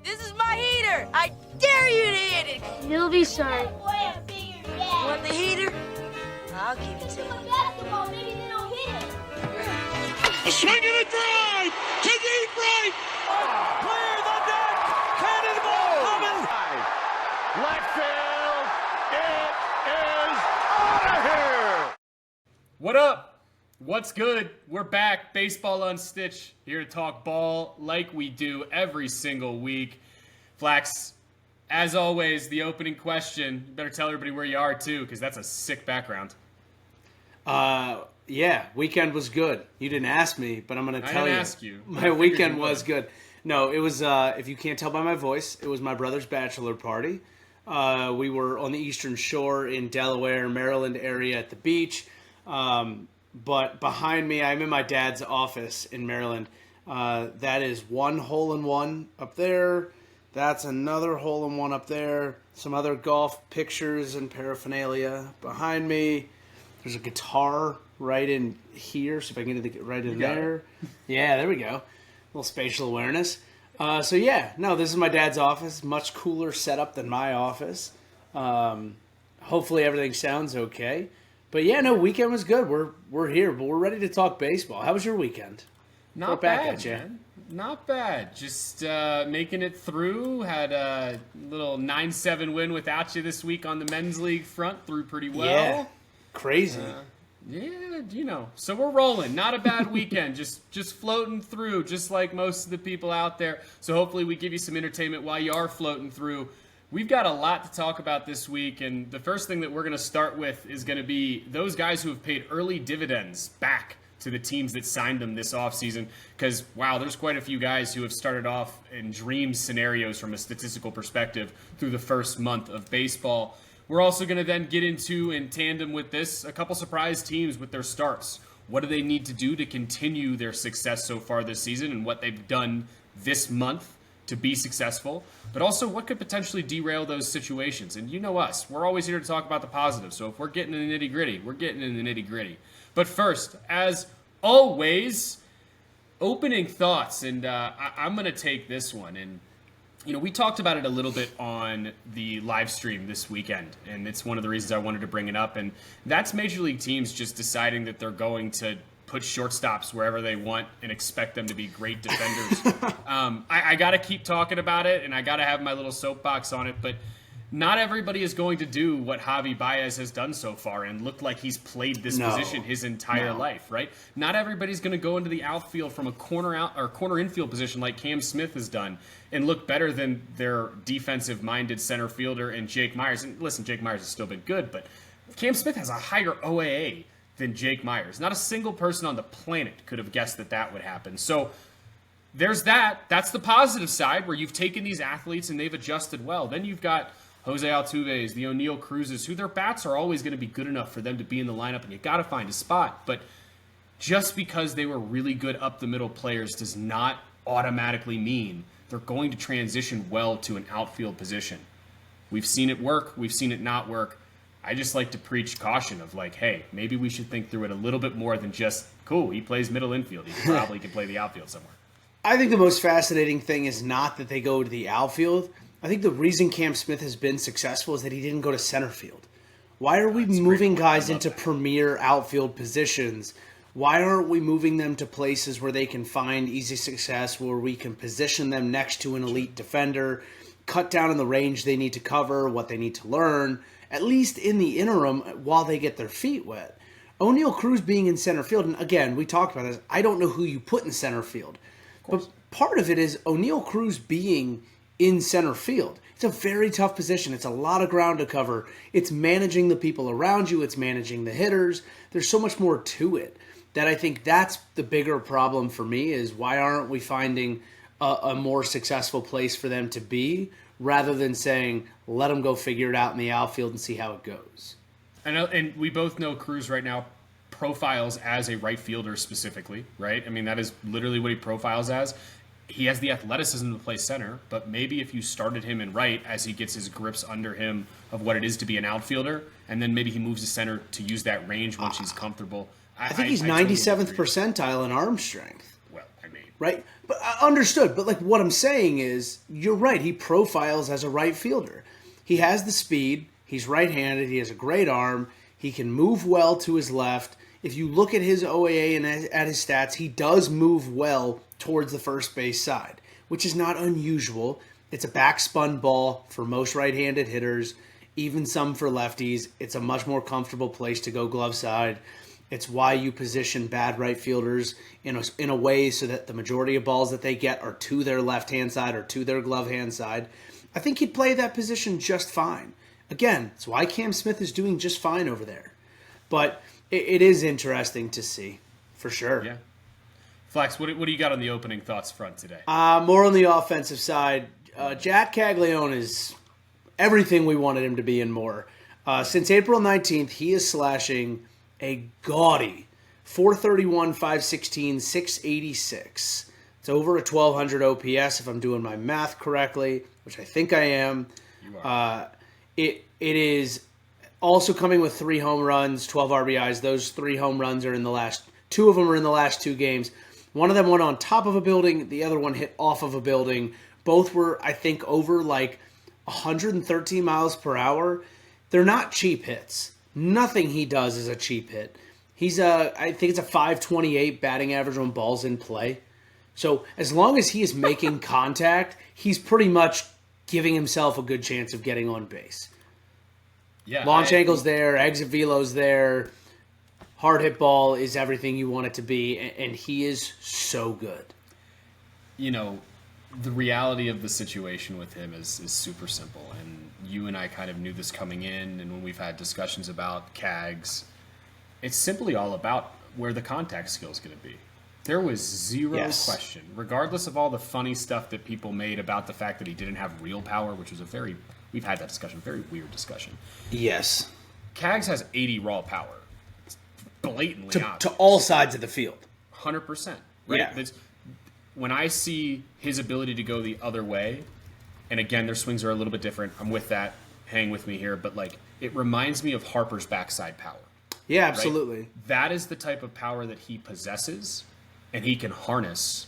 This is my heater. I dare you to hit it. He'll be sorry. Want the heater? I'll give it to you. Basketball, maybe they don't hit it. A swing and a drive to deep right. Clear the deck. Cannonball coming. Left field. It is out of here. What up? What's good? We're back. Baseball Unstitched, here to talk ball like we do every single week. Flax, as always, the opening question. You better tell everybody where you are, too, because that's a sick background. Yeah, weekend was good. You didn't ask me, but I'm going to tell you. I didn't ask you. My weekend was good. No, it was, if you can't tell by my voice, it was my brother's bachelor party. We were on the Eastern Shore in Delaware, Maryland area at the beach. But behind me, I'm in my dad's office in Maryland. That is one hole-in-one up there. That's another hole-in-one up there. Some other golf pictures and paraphernalia. Behind me, there's a guitar right in here. See if I can get it right in there. Yeah, there we go. A little spatial awareness. This is my dad's office. Much cooler setup than my office. Hopefully everything sounds okay. But yeah, no, weekend was good. We're here, but we're ready to talk baseball. How was your weekend? Not bad, man. Not bad. Just making it through. Had a little 9-7 win without you this week on the men's league front. Threw pretty well. Yeah, crazy. So we're rolling. Not a bad weekend. just floating through, just like most of the people out there. So hopefully we give you some entertainment while you are floating through. We've got a lot to talk about this week, and the first thing that we're going to start with is going to be those guys who have paid early dividends back to the teams that signed them this offseason. Because, wow, there's quite a few guys who have started off in dream scenarios from a statistical perspective through the first month of baseball. We're also going to then get into, in tandem with this, a couple surprise teams with their starts. What do they need to do to continue their success so far this season and what they've done this month to be successful, but also what could potentially derail those situations. And you know us, we're always here to talk about the positive. So if we're getting in the nitty-gritty, we're getting in the nitty-gritty. But first, as always, opening thoughts, and I'm going to take this one. And, we talked about it a little bit on the live stream this weekend, and it's one of the reasons I wanted to bring it up. And that's Major League teams just deciding that they're going to put shortstops wherever they want and expect them to be great defenders. I got to keep talking about it, and I got to have my little soapbox on it, but not everybody is going to do what Javi Baez has done so far and look like he's played this position his entire life, right? Not everybody's going to go into the outfield from a corner infield position like Cam Smith has done and look better than their defensive-minded center fielder and Jake Myers. And listen, Jake Myers has still been good, but Cam Smith has a higher OAA than Jake Myers. Not a single person on the planet could have guessed that would happen. So there's that. That's the positive side where you've taken these athletes and they've adjusted well. Then you've got Jose Altuve's, the O'Neill Cruzes, who their bats are always going to be good enough for them to be in the lineup, and you got to find a spot. But just because they were really good up the middle players does not automatically mean they're going to transition well to an outfield position. We've seen it work. We've seen it not work. I just like to preach caution of like, hey, maybe we should think through it a little bit more than just, cool, he plays middle infield. He probably can play the outfield somewhere. I think the most fascinating thing is not that they go to the outfield. I think the reason Cam Smith has been successful is that he didn't go to center field. Why are we moving guys into premier outfield positions? Why aren't we moving them to places where they can find easy success, where we can position them next to an elite defender, cut down on the range they need to cover, what they need to learn, at least in the interim while they get their feet wet? O'Neill Cruz being in center field, and again, we talked about this, I don't know who you put in center field. But part of it is O'Neill Cruz being in center field. It's a very tough position. It's a lot of ground to cover. It's managing the people around you. It's managing the hitters. There's so much more to it that I think that's the bigger problem for me is why aren't we finding a more successful place for them to be rather than saying, let them go figure it out in the outfield and see how it goes. I know, and we both know Cruz right now profiles as a right fielder specifically, right? I mean, that is literally what he profiles as. He has the athleticism to play center, but maybe if you started him in right as he gets his grips under him of what it is to be an outfielder, and then maybe he moves to center to use that range once he's comfortable. I think he's 97th percentile in arm strength. Well, I mean, right? But understood. But like what I'm saying is, you're right. He profiles as a right fielder. He has the speed. He's right-handed. He has a great arm. He can move well to his left. If you look at his OAA and at his stats, he does move well towards the first base side, which is not unusual. It's a backspun ball for most right-handed hitters, even some for lefties. It's a much more comfortable place to go glove side. It's why you position bad right fielders in a way so that the majority of balls that they get are to their left-hand side or to their glove-hand side. I think he'd play that position just fine. Again, it's why Cam Smith is doing just fine over there. But it is interesting to see, for sure. Yeah. Flex, what do you got on the opening thoughts front today? More on the offensive side. Jack Caglione is everything we wanted him to be and more. Since April 19th, he is slashing a gaudy 431, 516, 686. It's over a 1,200 OPS if I'm doing my math correctly, which I think I am. You are. It is also coming with 3 home runs, 12 RBIs. Those 3 home runs are in the last 2 of them are in the last 2 games. One of them went on top of a building. The other one hit off of a building. Both were, I think, over like 113 miles per hour. They're not cheap hits. Nothing he does is a cheap hit. I think it's a 528 batting average on balls in play. So as long as he is making contact, he's pretty much giving himself a good chance of getting on base. Yeah, Launch angle's there, exit velo's there. Hard hit ball is everything you want it to be, and he is so good. You know, the reality of the situation with him is super simple, and you and I kind of knew this coming in, and when we've had discussions about CAGs, it's simply all about where the contact skill is going to be. There was zero question, regardless of all the funny stuff that people made about the fact that he didn't have real power, which was we've had that discussion, very weird discussion. Yes. CAGs has 80 raw power. It's blatantly obvious. To all sides of the field. 100%. Right? Yeah. When I see his ability to go the other way, and again, their swings are a little bit different. I'm with that. Hang with me here. But, like, it reminds me of Harper's backside power. Yeah, absolutely. Right? That is the type of power that he possesses and he can harness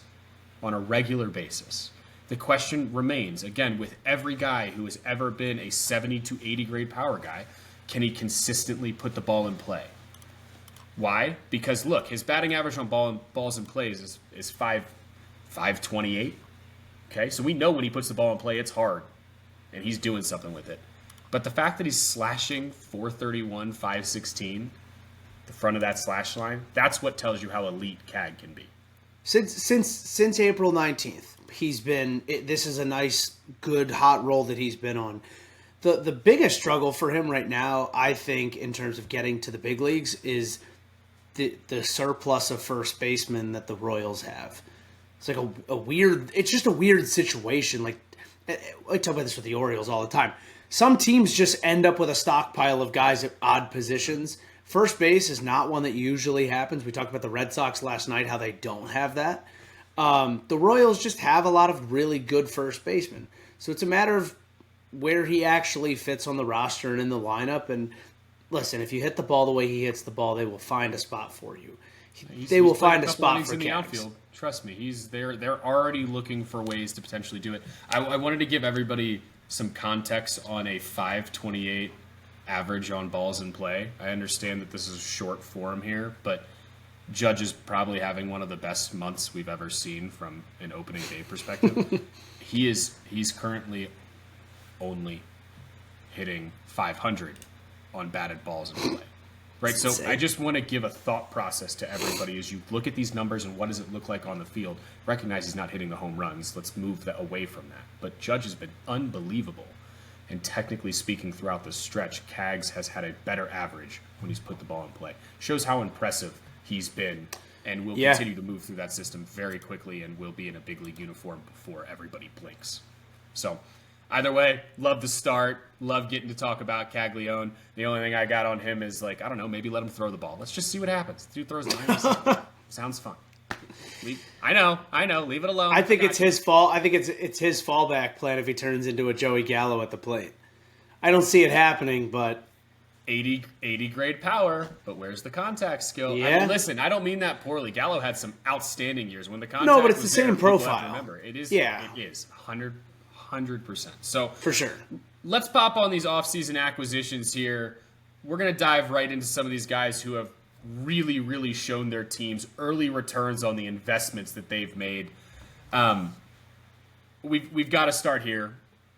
on a regular basis. The question remains, again, with every guy who has ever been a 70 to 80 grade power guy, can he consistently put the ball in play? Why? Because, look, his batting average on balls in plays is 528. Okay, so we know when he puts the ball in play, it's hard, and he's doing something with it. But the fact that he's slashing 431, 516, the front of that slash line, that's what tells you how elite CAG can be. Since April 19th, he's been. This is a nice, good, hot roll that he's been on. The biggest struggle for him right now, I think, in terms of getting to the big leagues, is the surplus of first basemen that the Royals have. It's like a weird. It's just a weird situation. Like I talk about this with the Orioles all the time. Some teams just end up with a stockpile of guys at odd positions. First base is not one that usually happens. We talked about the Red Sox last night, how they don't have that. The Royals just have a lot of really good first basemen. So it's a matter of where he actually fits on the roster and in the lineup. And listen, if you hit the ball the way he hits the ball, they will find a spot for you. They will find a spot for in the outfield. Trust me, they're already looking for ways to potentially do it. I wanted to give everybody some context on a 528 average on balls in play. I understand that this is short form here, but Judge is probably having one of the best months we've ever seen from an opening day perspective. He's currently only hitting 500 on batted balls in play. Right, so I just want to give a thought process to everybody as you look at these numbers and what does it look like on the field. Recognize he's not hitting the home runs. Let's move that away from that. But Judge has been unbelievable. And technically speaking, throughout the stretch, CAGs has had a better average when he's put the ball in play. Shows how impressive he's been and will continue to move through that system very quickly and will be in a big league uniform before everybody blinks. So either way, love the start. Love getting to talk about Caglione. The only thing I got on him is, like, I don't know, maybe let him throw the ball. Let's just see what happens. Dude throws 90. Sounds fun. I know. Leave it alone. I think it's his fault. I think it's his fallback plan if he turns into a Joey Gallo at the plate. I don't see it happening, but 80 grade power, but where's the contact skill? Yeah. I mean, listen, I don't mean that poorly. Gallo had some outstanding years when the contact. No, but it's was the same there, people have to profile. Remember, it is. Yeah. It is 100%. So For sure. let's pop on these offseason acquisitions here. We're gonna dive right into some of these guys who have really, really shown their teams early returns on the investments that they've made. We've got to start here.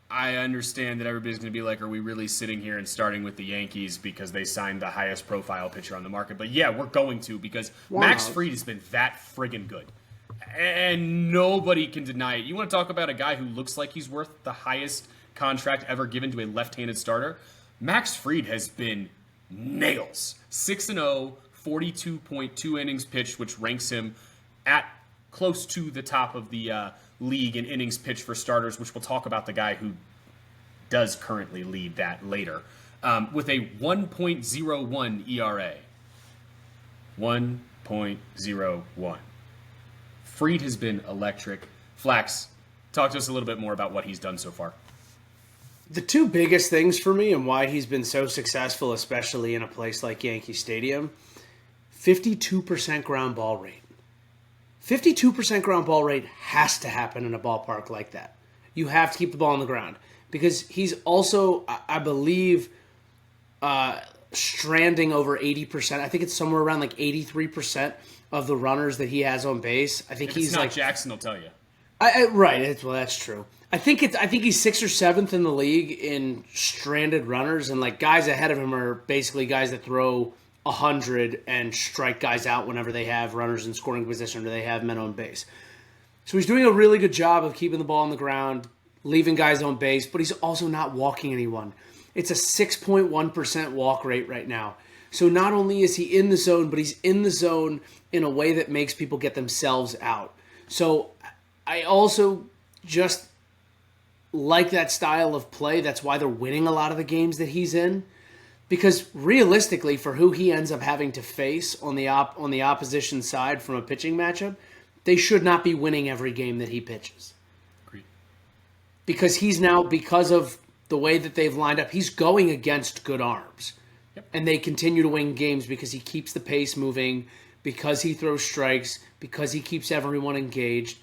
I understand that everybody's going to be like, are we really sitting here and starting with the Yankees because they signed the highest profile pitcher on the market? But yeah, we're going to because Max Fried has been that friggin' good. And nobody can deny it. You want to talk about a guy who looks like he's worth the highest contract ever given to a left-handed starter? Max Fried has been nails. 6-0, 42.2 innings pitched, which ranks him at close to the top of the league in innings pitched for starters, which we'll talk about the guy who does currently lead that later, with a 1.01 ERA. 1.01. Fried has been electric. Flax, talk to us a little bit more about what he's done so far. The two biggest things for me and why he's been so successful, especially in a place like Yankee Stadium, 52% ground ball rate. 52% ground ball rate has to happen in a ballpark like that. You have to keep the ball on the ground because he's also, I believe, stranding over 80%. I think it's somewhere around like 83% of the runners that he has on base. I think If he's it's not like Jackson will tell you. right. Well, that's true. I think he's 6th or 7th in the league in stranded runners, and like guys ahead of him are basically guys that throw 100 and strike guys out whenever they have runners in scoring position or they have men on base. So he's doing a really good job of keeping the ball on the ground, leaving guys on base, but he's also not walking anyone. It's a 6.1% walk rate right now. So not only is he in the zone, but he's in the zone in a way that makes people get themselves out. So I also just like that style of play. That's why they're winning a lot of the games that he's in. Because realistically, for who he ends up having to face on the opposition side from a pitching matchup, they should not be winning every game that he pitches. Agreed. Because because of the way that they've lined up, he's going against good arms. Yep. And they continue to win games because he keeps the pace moving, because he throws strikes, because he keeps everyone engaged.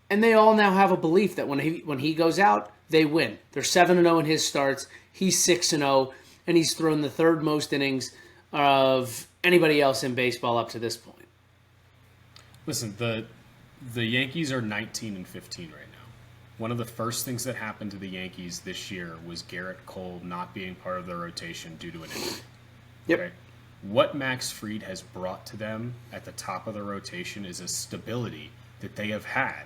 And they all now have a belief that when he goes out, they win. They're 7-0 in his starts. He's 6-0. And he's thrown the third most innings of anybody else in baseball up to this point. Listen, the Yankees are 19-15 right now. One of the first things that happened to the Yankees this year was Garrett Cole not being part of their rotation due to an injury. Yep. Okay? What Max Fried has brought to them at the top of the rotation is a stability that they have had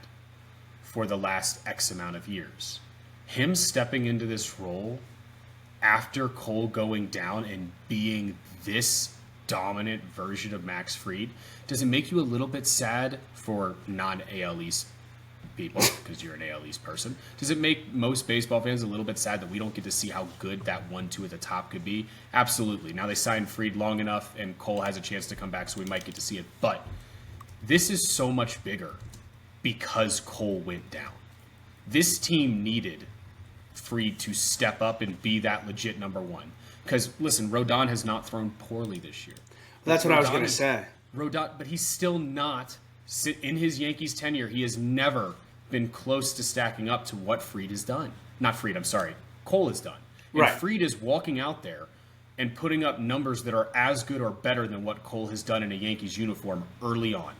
for the last X amount of years. Him stepping into this role after Cole going down and being this dominant version of Max Fried, does it make you a little bit sad for non-AL East people, because you're an AL East person? Does it make most baseball fans a little bit sad that we don't get to see how good that 1-2 at the top could be? Absolutely. Now they signed Fried long enough, and Cole has a chance to come back, so we might get to see it. But this is so much bigger because Cole went down. This team needed Fried to step up and be that legit number one. Because, listen, Rodon has not thrown poorly this year. That's what I was going to say. Rodon, but he's still not, in his Yankees tenure, he has never been close to stacking up to what Fried has done. Not Fried, I'm sorry. Cole has done. And Right. Fried is walking out there and putting up numbers that are as good or better than what Cole has done in a Yankees uniform early on.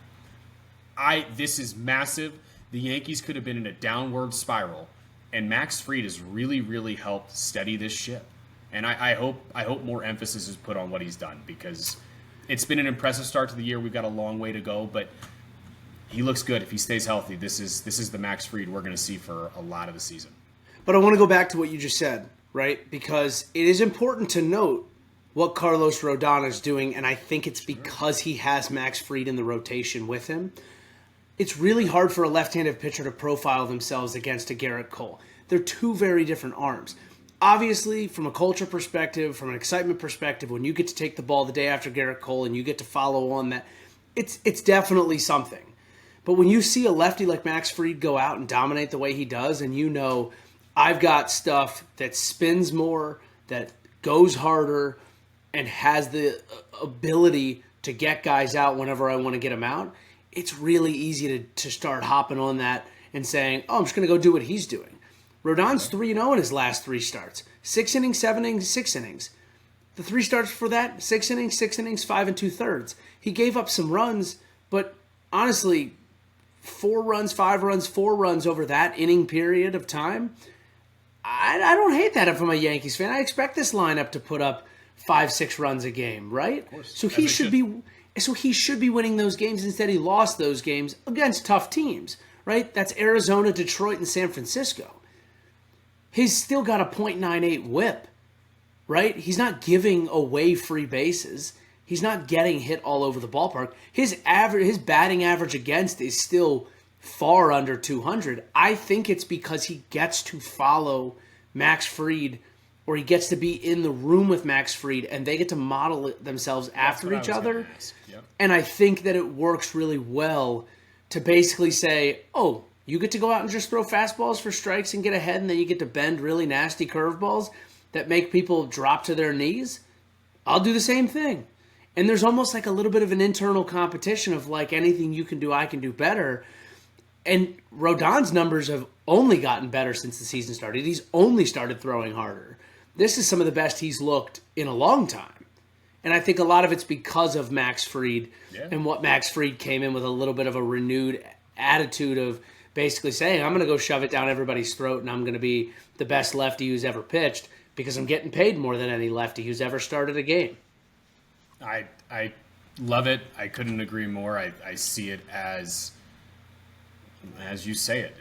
This is massive. The Yankees could have been in a downward spiral, and Max Fried has really, really helped steady this ship. And I hope more emphasis is put on what he's done, because it's been an impressive start to the year. We've got a long way to go, but he looks good if he stays healthy. This is the Max Fried we're going to see for a lot of the season. But I want to go back to what you just said, right? Because it is important to note what Carlos Rodon is doing, and I think it's because he has Max Fried in the rotation with him. It's really hard for a left-handed pitcher to profile themselves against a Garrett Cole. They're two very different arms. Obviously, from a culture perspective, from an excitement perspective, when you get to take the ball the day after Garrett Cole and you get to follow on that, it's definitely something. But when you see a lefty like Max Fried go out and dominate the way he does, and you know, I've got stuff that spins more, that goes harder, and has the ability to get guys out whenever I want to get them out, it's really easy to start hopping on that and saying, oh, I'm just going to go do what he's doing. Rodon's 3-0 in his last 3 starts. 6 innings, 7 innings, 6 innings. The 3 starts for that, 6 innings, 5 2/3. He gave up some runs, but honestly, 4 runs, 5 runs, 4 runs over that inning period of time, I don't hate that if I'm a Yankees fan. I expect this lineup to put up 5, 6 runs a game, right? So he should be winning those games. Instead, he lost those games against tough teams, right? That's Arizona, Detroit, and San Francisco. He's still got a .98 whip, right? He's not giving away free bases. He's not getting hit all over the ballpark. His batting average against is still far under 200. I think it's because he gets to follow Max Fried, or he gets to be in the room with Max Fried, and they get to model it themselves after each other. Yep. And I think that it works really well to basically say, oh, you get to go out and just throw fastballs for strikes and get ahead, and then you get to bend really nasty curveballs that make people drop to their knees. I'll do the same thing. And there's almost like a little bit of an internal competition of like, anything you can do, I can do better. And Rodon's numbers have only gotten better since the season started. He's only started throwing harder. This is some of the best he's looked in a long time. And I think a lot of it's because of Max Fried and what Max Fried came in with a little bit of a renewed attitude of basically saying, I'm going to go shove it down everybody's throat and I'm going to be the best lefty who's ever pitched because I'm getting paid more than any lefty who's ever started a game. I love it. I couldn't agree more. I see it as you say it.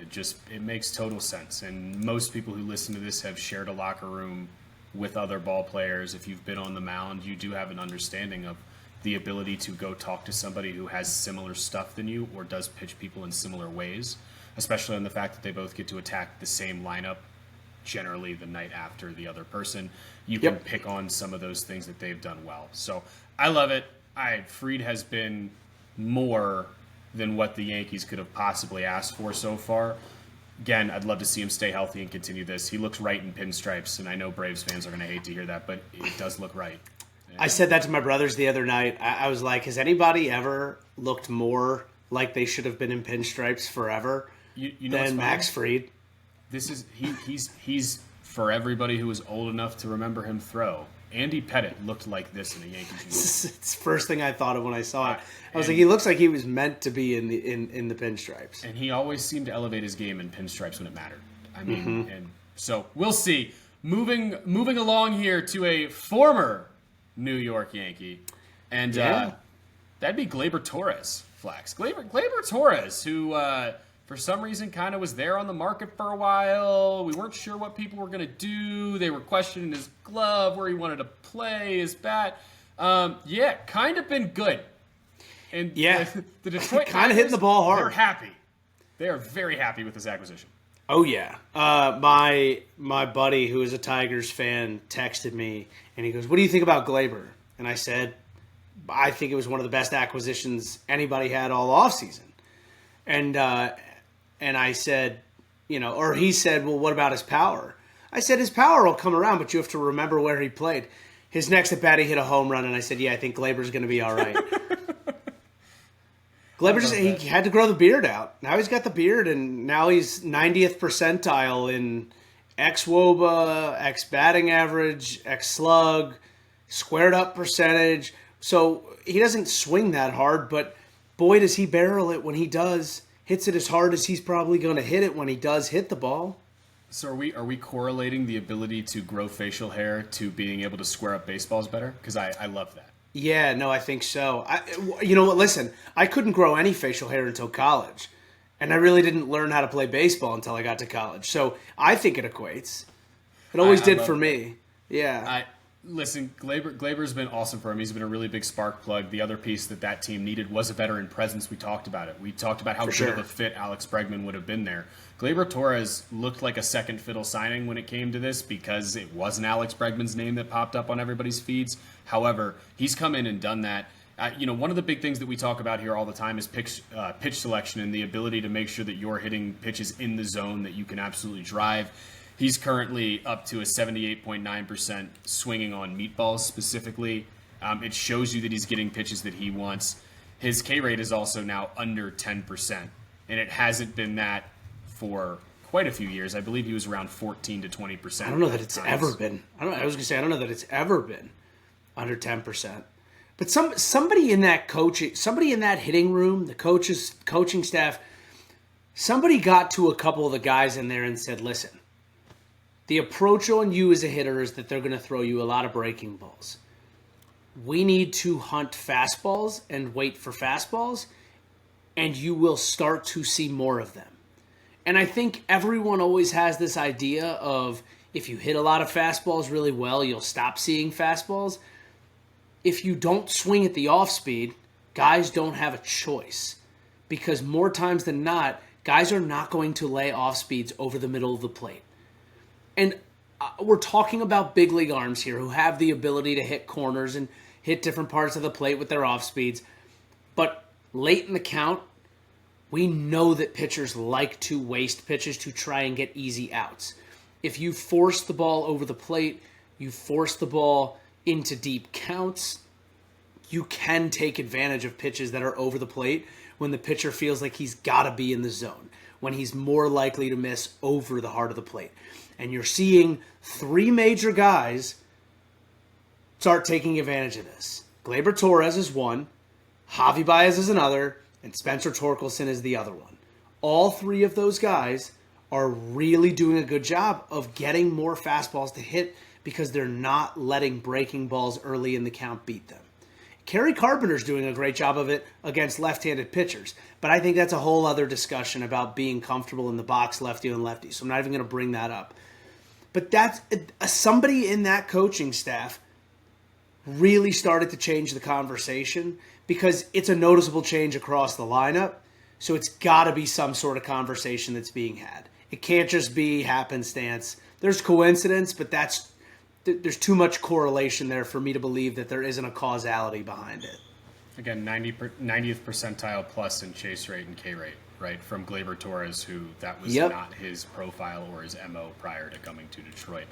It makes total sense. And most people who listen to this have shared a locker room with other ball players. If you've been on the mound, you do have an understanding of the ability to go talk to somebody who has similar stuff than you or does pitch people in similar ways, especially on the fact that they both get to attack the same lineup generally the night after the other person. You can pick on some of those things that they've done well. So I love it. Fried has been more than what the Yankees could have possibly asked for so far. Again, I'd love to see him stay healthy and continue this. He looks right in pinstripes, and I know Braves fans are going to hate to hear that, but it does look right. I said that to my brothers the other night. I was like, has anybody ever looked more like they should have been in pinstripes forever than Max Fried? This is he's for everybody who was old enough to remember him throw. Andy Pettitte looked like this in a Yankees uniform. It's the first thing I thought of when I saw it. I was like, he looks like he was meant to be in the pinstripes. And he always seemed to elevate his game in pinstripes when it mattered. I mean, and so we'll see. Moving along here to a former New York Yankee, and that'd be Gleyber Torres. Flax. Gleyber Torres, who for some reason kind of was there on the market for a while. We weren't sure what people were going to do. They were questioning his glove, where he wanted to play, his bat. Kind of been good. And the Detroit kind of hitting the ball hard. They're happy. They are very happy with this acquisition. Oh yeah. My buddy who is a Tigers fan texted me and he goes, "What do you think about Gleyber?" And I said, "I think it was one of the best acquisitions anybody had all offseason." And I said, or he said, "Well, what about his power?" I said, "His power will come around, but you have to remember where he played." His next at bat, he hit a home run, and I said, "Yeah, I think Gleyber's going to be all right." Gleyber he had to grow the beard out. Now he's got the beard, and now he's 90th percentile in xWOBA, x batting average, x slug, squared up percentage. So he doesn't swing that hard, but boy, does he barrel it when he does. Hits it as hard as he's probably going to hit it when he does hit the ball. So are we correlating the ability to grow facial hair to being able to square up baseballs better? Because I love that. Yeah, no, I think so. You know what? Listen, I couldn't grow any facial hair until college, and I really didn't learn how to play baseball until I got to college. So I think it equates. It always did for me. Yeah. Listen, Gleyber's been awesome for him. He's been a really big spark plug. The other piece that team needed was a veteran presence. We talked about it. We talked about how good of a fit Alex Bregman would have been there. Gleyber Torres looked like a second fiddle signing when it came to this because it wasn't Alex Bregman's name that popped up on everybody's feeds. However, he's come in and done that. One of the big things that we talk about here all the time is pitch selection and the ability to make sure that you're hitting pitches in the zone that you can absolutely drive. He's currently up to a 78.9% swinging on meatballs specifically. It shows you that he's getting pitches that he wants. His K rate is also now under 10%, and it hasn't been that for quite a few years. I believe he was around 14 to 20%. I don't know that it's ever been. I don't know that it's ever been under 10%. But somebody in that hitting room, the coaching staff, somebody got to a couple of the guys in there and said, "Listen, the approach on you as a hitter is that they're going to throw you a lot of breaking balls. We need to hunt fastballs and wait for fastballs, and you will start to see more of them." And I think everyone always has this idea of if you hit a lot of fastballs really well, you'll stop seeing fastballs. If you don't swing at the off speed, guys don't have a choice, because more times than not, guys are not going to lay off speeds over the middle of the plate. And we're talking about big league arms here who have the ability to hit corners and hit different parts of the plate with their off speeds. But late in the count, we know that pitchers like to waste pitches to try and get easy outs. If you force the ball over the plate, you force the ball into deep counts, you can take advantage of pitches that are over the plate when the pitcher feels like he's got to be in the zone, when he's more likely to miss over the heart of the plate. And you're seeing three major guys start taking advantage of this. Gleyber Torres is one, Javi Baez is another, and Spencer Torkelson is the other one. All three of those guys are really doing a good job of getting more fastballs to hit because they're not letting breaking balls early in the count beat them. Kerry Carpenter's doing a great job of it against left-handed pitchers, but I think that's a whole other discussion about being comfortable in the box, lefty on lefty, so I'm not even going to bring that up. But that's somebody in that coaching staff really started to change the conversation because it's a noticeable change across the lineup, so it's got to be some sort of conversation that's being had. It can't just be happenstance. There's coincidence, but there's too much correlation there for me to believe that there isn't a causality behind it. Again, 90th percentile plus in chase rate and K rate, right, from Gleyber Torres, who that was not his profile or his MO prior to coming to Detroit.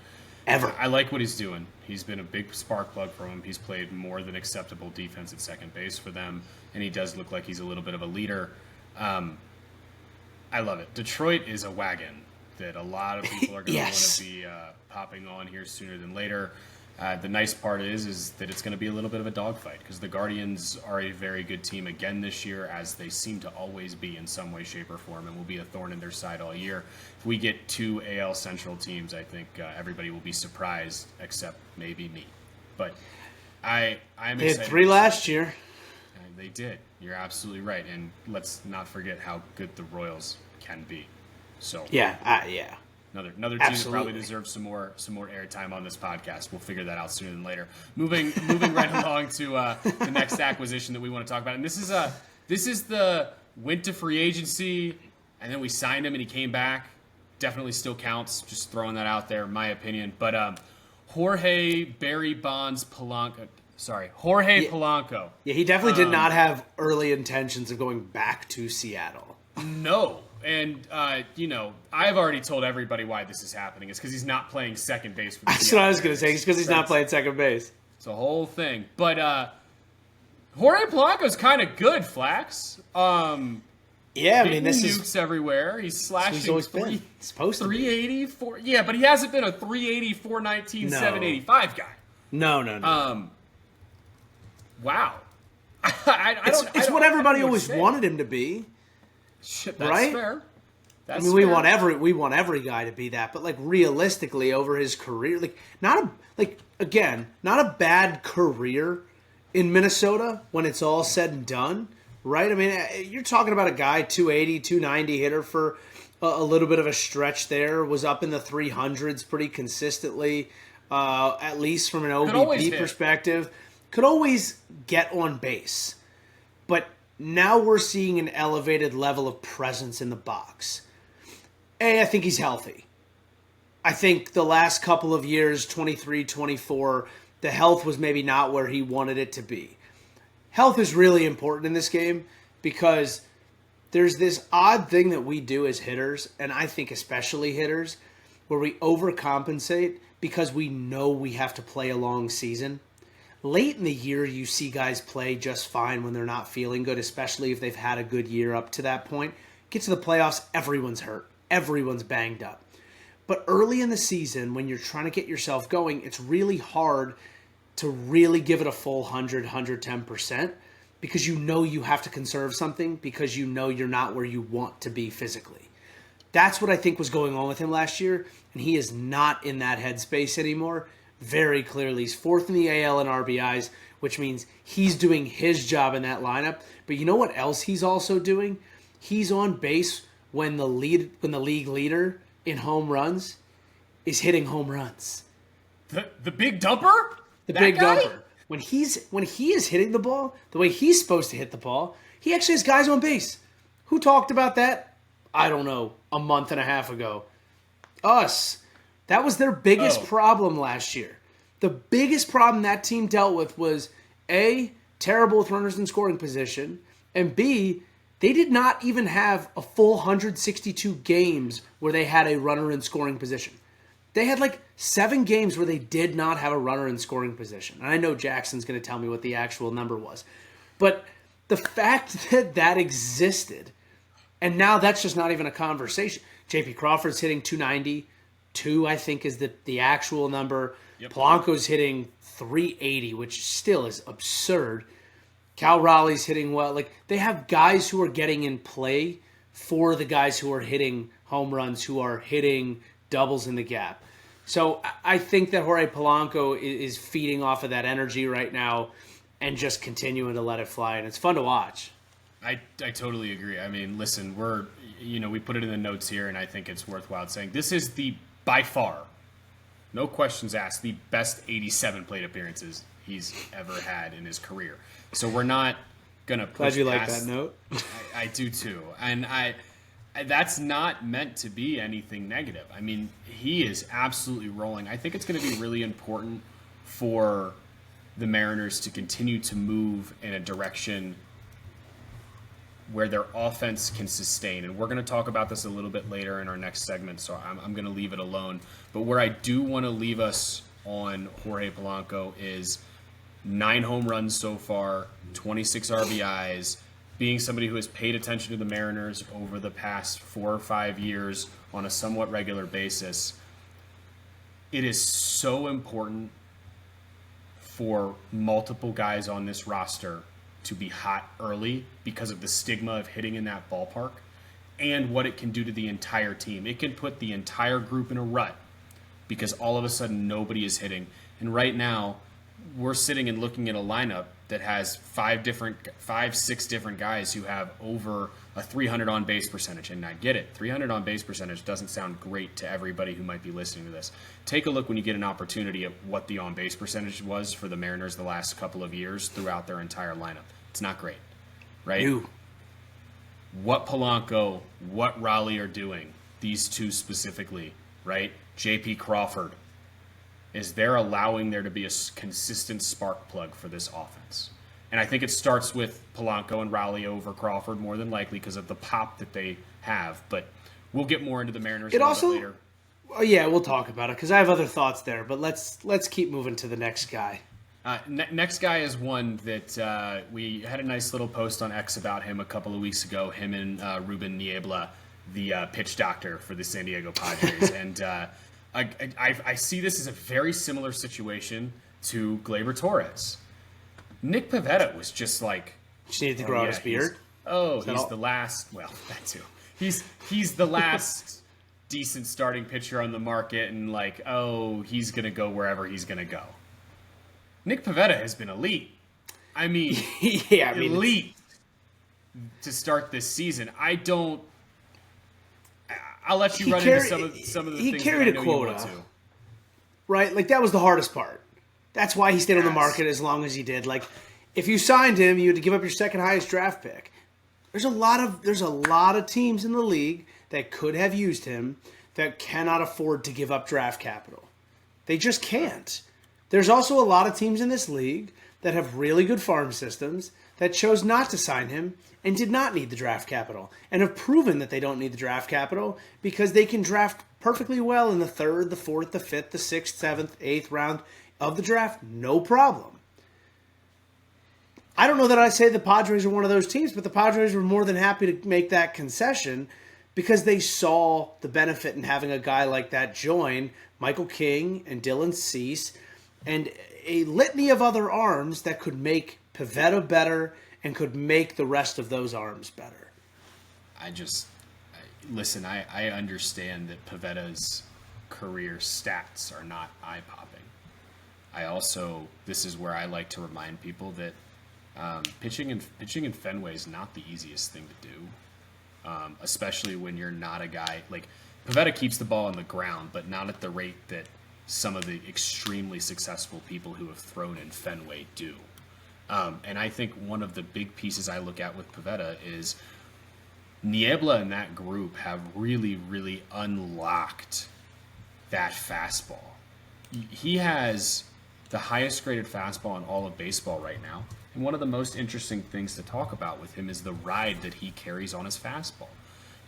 Ever. I like what he's doing. He's been a big spark plug for him. He's played more than acceptable defense at second base for them, and he does look like he's a little bit of a leader. I love it. Detroit is a wagon that a lot of people are going to want to be popping on here sooner than later. The nice part is that it's going to be a little bit of a dogfight because the Guardians are a very good team again this year, as they seem to always be in some way, shape, or form, and will be a thorn in their side all year. If we get two AL Central teams, I think everybody will be surprised, except maybe me. But I'm excited. They had three last year. They did. You're absolutely right. And let's not forget how good the Royals can be. So yeah. Another team Absolutely. that probably deserves some more airtime on this podcast. We'll figure that out sooner than later. Moving right along to the next acquisition that we want to talk about, and this is the went to free agency, and then we signed him, and he came back. Definitely still counts. Just throwing that out there, in my opinion. But Jorge Barry Bonds Polanco. Jorge Polanco. Yeah, he definitely did not have early intentions of going back to Seattle. No. And, I've already told everybody why this is happening. It's because he's not playing second base for the That's what I was going to say. It's because he's not playing second base. It's a whole thing. But Jorge Polanco's kind of good, Flax. Yeah, I mean, this nukes is everywhere. He's slashing supposed to be. 380, 4, yeah, but he hasn't been a 380, 419, 785 guy. No. Wow. It's what everybody always wanted him to be. Shit, that's right? fair. I mean, we want every guy to be that, but like realistically over his career, not a bad career in Minnesota when it's all said and done, right? I mean, you're talking about a guy 280, 290 hitter for a little bit of a stretch there, was up in the 300s pretty consistently, at least from an OBP perspective. Could always get on base, but now we're seeing an elevated level of presence in the box. I think he's healthy. I think the last couple of years, 23, 24, the health was maybe not where he wanted it to be. Health is really important in this game because there's this odd thing that we do as hitters, and I think especially hitters, where we overcompensate because we know we have to play a long season. Late in the year, you see guys play just fine when they're not feeling good, especially if they've had a good year up to that point. Get to the playoffs, everyone's hurt. Everyone's banged up. But early in the season, when you're trying to get yourself going, it's really hard to really give it a full 100, 110% because you know you have to conserve something because you know you're not where you want to be physically. That's what I think was going on with him last year, and he is not in that headspace anymore. Very clearly, he's fourth in the AL in RBIs, which means he's doing his job in that lineup. But you know what else he's also doing? He's on base when the league leader in home runs is hitting home runs. The big dumper? The big dumper. When he is hitting the ball the way he's supposed to hit the ball, he actually has guys on base. Who talked about that? I don't know, a month and a half ago. Us. That was their biggest problem last year. The biggest problem that team dealt with was A, terrible with runners in scoring position, and B, they did not even have a full 162 games where they had a runner in scoring position. They had like 7 games where they did not have a runner in scoring position. And I know Jackson's going to tell me what the actual number was. But the fact that that existed, and now that's just not even a conversation. J.P. Crawford's hitting 290. 2, I think, is the actual number. Yep. Polanco's hitting 380, which still is absurd. Cal Raleigh's hitting well. Like, they have guys who are getting in play for the guys who are hitting home runs, who are hitting doubles in the gap. So I think that Jorge Polanco is feeding off of that energy right now and just continuing to let it fly, and it's fun to watch. I totally agree. I mean, listen, we put it in the notes here, and I think it's worthwhile saying this is by far, no questions asked, the best 87 plate appearances he's ever had in his career. So we're not going to push Glad you past, like that note. I do too. And that's not meant to be anything negative. I mean, he is absolutely rolling. I think it's going to be really important for the Mariners to continue to move in a direction where their offense can sustain. And we're going to talk about this a little bit later in our next segment, so I'm going to leave it alone. But where I do want to leave us on Jorge Polanco is 9 home runs so far, 26 RBIs, being somebody who has paid attention to the Mariners over the past 4 or 5 years on a somewhat regular basis. It is so important for multiple guys on this roster to be hot early because of the stigma of hitting in that ballpark and what it can do to the entire team. It can put the entire group in a rut because all of a sudden nobody is hitting. And right now, we're sitting and looking at a lineup that has 6 different guys who have over a 300 on base percentage. And I get it, 300 on base percentage doesn't sound great to everybody who might be listening to this. Take a look when you get an opportunity at what the on base percentage was for the Mariners the last couple of years throughout their entire lineup. It's not great, right? Ew. What Polanco, what Raleigh are doing, these two specifically, right? J.P. Crawford, is they're allowing there to be a consistent spark plug for this offense. And I think it starts with Polanco and Raleigh over Crawford more than likely because of the pop that they have. But we'll get more into the Mariners a little bit later. Oh yeah, we'll talk about it because I have other thoughts there. But let's keep moving to the next guy. Next guy is one that we had a nice little post on X about him a couple of weeks ago, him and Ruben Niebla, the pitch doctor for the San Diego Padres. And I see this as a very similar situation to Gleyber Torres. Nick Pivetta was just like... Just needed to grow out his beard? He's the last... Well, that too. He's the last decent starting pitcher on the market, and he's going to go wherever he's going to go. Nick Pivetta has been elite. I mean, elite to start this season. I'll let you run into some of the things that I know you want to. Right? Like, that was the hardest part. That's why he stayed on the market as long as he did. Like, if you signed him, you had to give up your second highest draft pick. There's a lot of teams in the league that could have used him that cannot afford to give up draft capital. They just can't. There's also a lot of teams in this league that have really good farm systems that chose not to sign him and did not need the draft capital and have proven that they don't need the draft capital because they can draft perfectly well in the 3rd, the 4th, the 5th, the 6th, 7th, 8th round of the draft. No problem. I don't know that I say the Padres are one of those teams, but the Padres were more than happy to make that concession because they saw the benefit in having a guy like that join Michael King and Dylan Cease and a litany of other arms that could make Pivetta better and could make the rest of those arms better. Listen, I understand that Pivetta's career stats are not eye-popping. This is where I like to remind people that pitching in Fenway is not the easiest thing to do, especially when you're not a guy like Pivetta keeps the ball on the ground, but not at the rate that some of the extremely successful people who have thrown in Fenway do. And I think one of the big pieces I look at with Pivetta is Niebla and that group have really, really unlocked that fastball. He has the highest graded fastball in all of baseball right now. And one of the most interesting things to talk about with him is the ride that he carries on his fastball.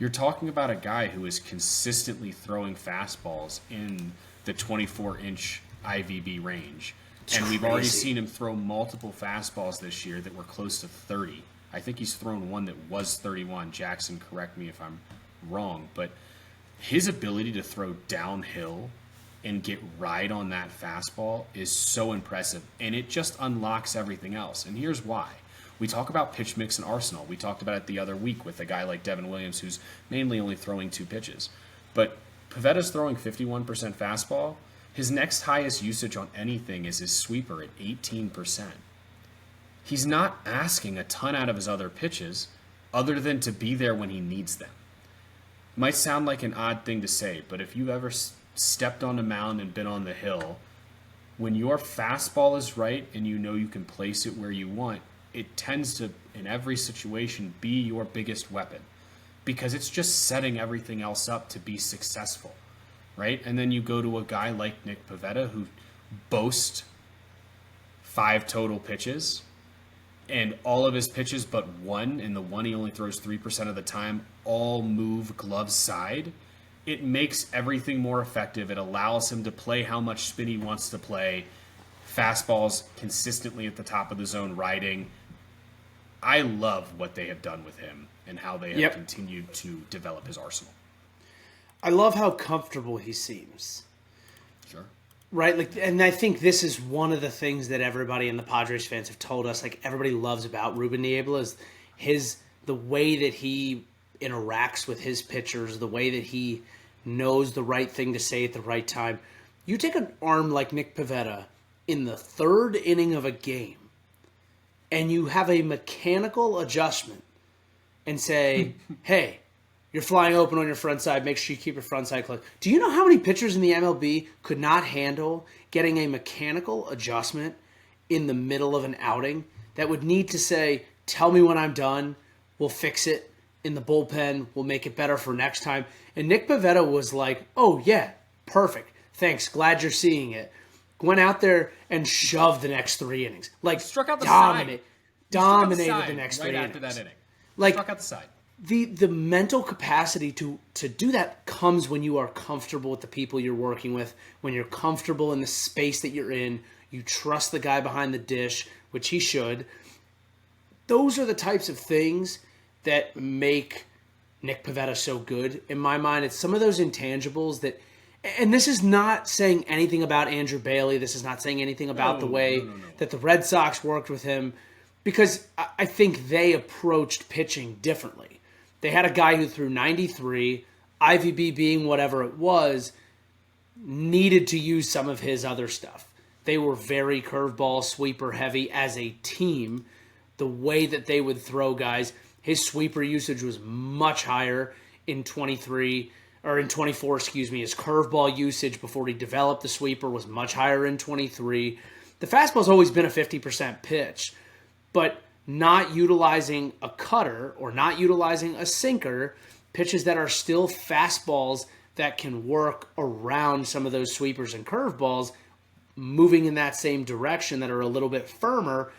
You're talking about a guy who is consistently throwing fastballs in the 24-inch IVB range. And we've already seen him throw multiple fastballs this year that were close to 30. I think he's thrown one that was 31. Jackson, correct me if I'm wrong. But his ability to throw downhill and get right on that fastball is so impressive. And it just unlocks everything else. And here's why. We talk about pitch mix and arsenal. We talked about it the other week with a guy like Devin Williams who's mainly only throwing 2 pitches. But Pivetta's throwing 51% fastball. His next highest usage on anything is his sweeper at 18%. He's not asking a ton out of his other pitches other than to be there when he needs them. Might sound like an odd thing to say, but if you've ever stepped on the mound and been on the hill, when your fastball is right and you know you can place it where you want, it tends to, in every situation, be your biggest weapon because it's just setting everything else up to be successful, right? And then you go to a guy like Nick Pivetta who boasts 5 total pitches, and all of his pitches but one, and the one he only throws 3% of the time, all move glove side. It makes everything more effective. It allows him to play how much spin he wants to play. Fastballs consistently at the top of the zone riding. I love what they have done with him and how they have continued to develop his arsenal. I love how comfortable he seems. Sure. Right, and I think this is one of the things that everybody and the Padres fans have told us, everybody loves about Ruben Niebla is the way that he interacts with his pitchers, the way that he knows the right thing to say at the right time. You take an arm like Nick Pivetta in the 3rd inning of a game, and you have a mechanical adjustment and say, hey, you're flying open on your front side. Make sure you keep your front side closed. Do you know how many pitchers in the MLB could not handle getting a mechanical adjustment in the middle of an outing that would need to say, tell me when I'm done, we'll fix it in the bullpen, we'll make it better for next time. And Nick Pivetta was like, oh, yeah, perfect. Thanks, glad you're seeing it. Went out there and shoved the next 3 innings. Struck out the dominated side. The next right 3 after innings. that inning. Struck out the side. The mental capacity to do that comes when you are comfortable with the people you're working with, when you're comfortable in the space that you're in, you trust the guy behind the dish, which he should. Those are the types of things that make Nick Pivetta so good. In my mind, it's some of those intangibles that, and this is not saying anything about Andrew Bailey, this is not saying anything about the way that the Red Sox worked with him, because I think they approached pitching differently. They had a guy who threw 93, IVB being whatever it was, needed to use some of his other stuff. They were very curveball, sweeper heavy as a team. The way that they would throw guys, his sweeper usage was much higher in 24, His curveball usage before he developed the sweeper was much higher in 23. The fastball's always been a 50% pitch, but not utilizing a cutter or not utilizing a sinker, pitches that are still fastballs that can work around some of those sweepers and curveballs, moving in that same direction that are a little bit firmer,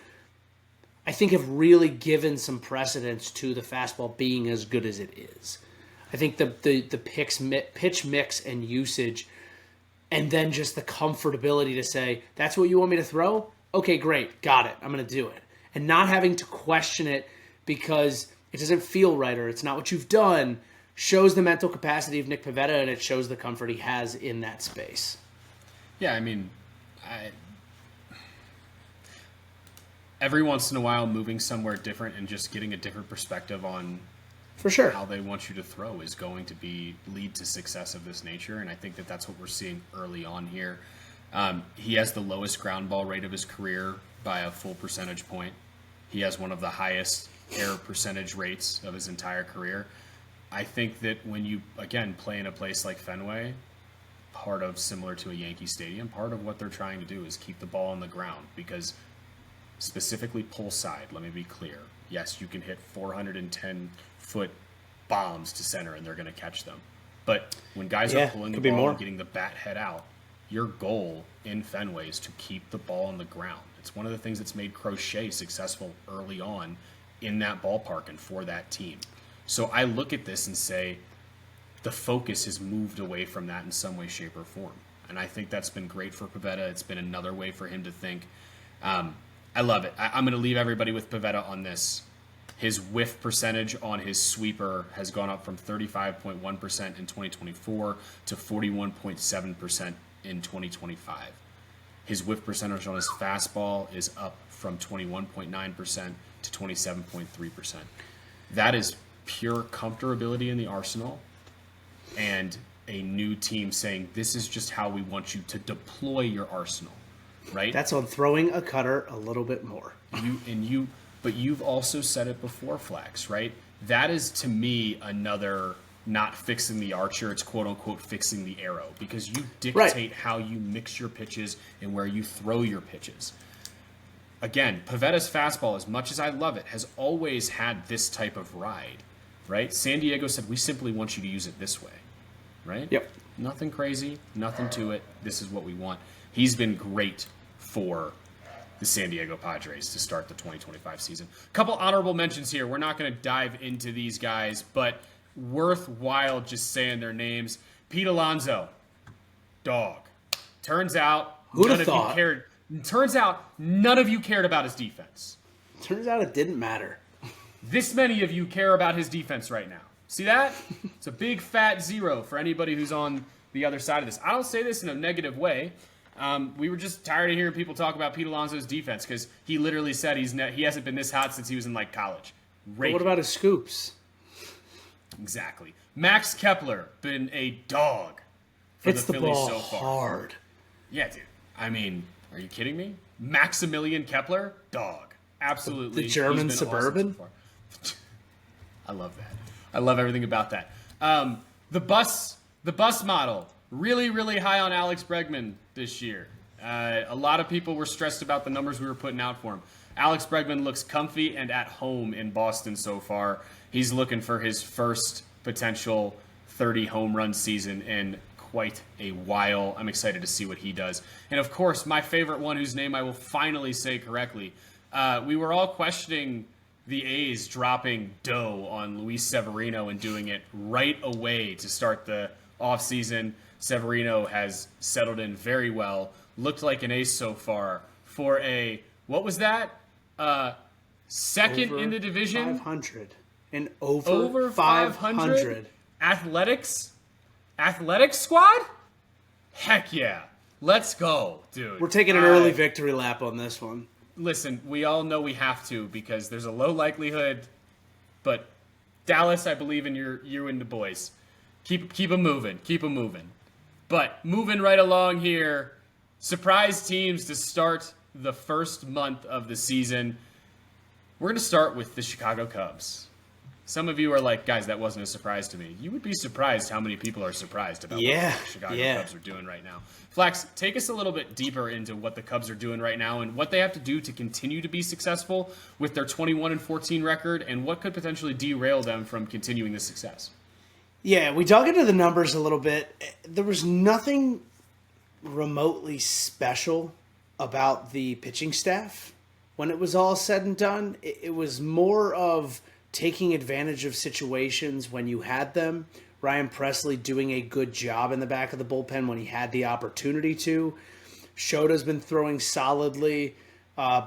I think have really given some precedence to the fastball being as good as it is. I think the pitch mix and usage, and then just the comfortability to say, that's what you want me to throw? Okay, great. Got it. I'm going to do it. And not having to question it because it doesn't feel right or it's not what you've done shows the mental capacity of Nick Pivetta, and it shows the comfort he has in that space. Yeah, I mean, every once in a while moving somewhere different and just getting a different perspective on for sure how they want you to throw is going to lead to success of this nature, and I think that that's what we're seeing early on here. He has the lowest ground ball rate of his career by a full percentage point. He has one of the highest error percentage rates of his entire career. I think that when you, again, play in a place like Fenway, similar to a Yankee Stadium, part of what they're trying to do is keep the ball on the ground, because specifically pull side, let me be clear. Yes, you can hit 410-foot bombs to center and they're going to catch them. But when guys are pulling the ball and getting the bat head out, your goal in Fenway is to keep the ball on the ground. It's one of the things that's made Crochet successful early on in that ballpark and for that team. So I look at this and say the focus has moved away from that in some way, shape, or form. And I think that's been great for Pivetta. It's been another way for him to think. I love it. I'm going to leave everybody with Pivetta on this. His whiff percentage on his sweeper has gone up from 35.1% in 2024 to 41.7% in 2025. His whiff percentage on his fastball is up from 21.9% to 27.3%. That is pure comfortability in the arsenal and a new team saying, this is just how we want you to deploy your arsenal, right? That's on throwing a cutter a little bit more. But you've also said it before, Flax, right? That is, to me, another not fixing the archer. It's quote-unquote fixing the arrow, because you dictate how you mix your pitches and where you throw your pitches. Again, Pivetta's fastball, as much as I love it, has always had this type of ride, right? San Diego said, we simply want you to use it this way, right? Yep. Nothing crazy, nothing to it. This is what we want. He's been great for the San Diego Padres to start the 2025 season. A couple honorable mentions here. We're not going to dive into these guys, but worthwhile just saying their names. Pete Alonso, dog. Turns out Who'd none have of you thought? cared. Turns out none of you cared about his defense. Turns out it didn't matter. This many of you care about his defense right now. See that? It's a big fat zero for anybody who's on the other side of this. I don't say this in a negative way. We were just tired of hearing people talk about Pete Alonso's defense, because he literally said he hasn't been this hot since he was in college. But what about his scoops? Exactly. Max Kepler, been a dog for Hits the Phillies ball so far. hard. Yeah, dude. I mean, are you kidding me? Maximilian Kepler, dog. Absolutely. The German He's been Suburban? awesome so far. I love that. I love everything about that. The bus model, really, really high on Alex Bregman this year. A lot of people were stressed about the numbers we were putting out for him. Alex Bregman looks comfy and at home in Boston so far. He's looking for his first potential 30 home run season in quite a while. I'm excited to see what he does. And of course, my favorite one, whose name I will finally say correctly. We were all questioning the A's dropping dough on Luis Severino and doing it right away to start the offseason. Severino has settled in very well. Looked like an ace so far for what was that? Second in the division? 500. And over 500. Athletics squad? Heck yeah. Let's go, dude. We're taking an early victory lap on this one. Listen, we all know we have to, because there's a low likelihood, but Dallas, I believe in you and the boys. Keep them moving. Keep them moving. But moving right along here, surprise teams to start the first month of the season. We're going to start with the Chicago Cubs. Some of you are like, guys, that wasn't a surprise to me. You would be surprised how many people are surprised about what the Chicago Cubs are doing right now. Flax, take us a little bit deeper into what the Cubs are doing right now and what they have to do to continue to be successful with their 21-14 record, and what could potentially derail them from continuing this success. Yeah, we dug into the numbers a little bit. There was nothing remotely special about the pitching staff when it was all said and done. It was more of taking advantage of situations when you had them. Ryan Presley doing a good job in the back of the bullpen when he had the opportunity to. Shota's been throwing solidly.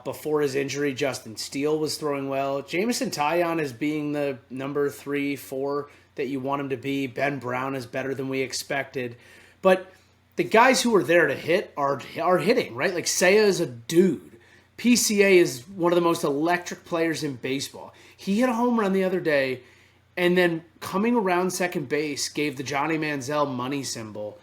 Before his injury, Justin Steele was throwing well. Jameson Taillon is being the number 3, 4 that you want him to be. Ben Brown is better than we expected. But the guys who are there to hit are hitting, right? Like Seiya is a dude. PCA is one of the most electric players in baseball. He hit a home run the other day, and then coming around second base gave the Johnny Manziel money symbol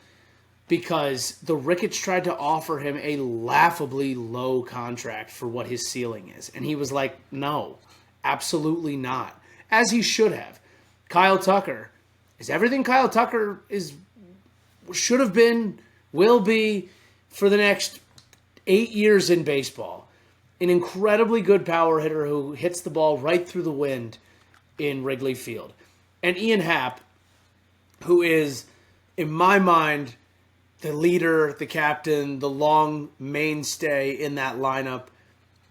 because the Ricketts tried to offer him a laughably low contract for what his ceiling is. And he was like, no, absolutely not. As he should have. Kyle Tucker is everything Kyle Tucker should have been, will be for the next 8 years in baseball. An incredibly good power hitter who hits the ball right through the wind in Wrigley Field. And Ian Happ, who is, in my mind, the leader, the captain, the long mainstay in that lineup,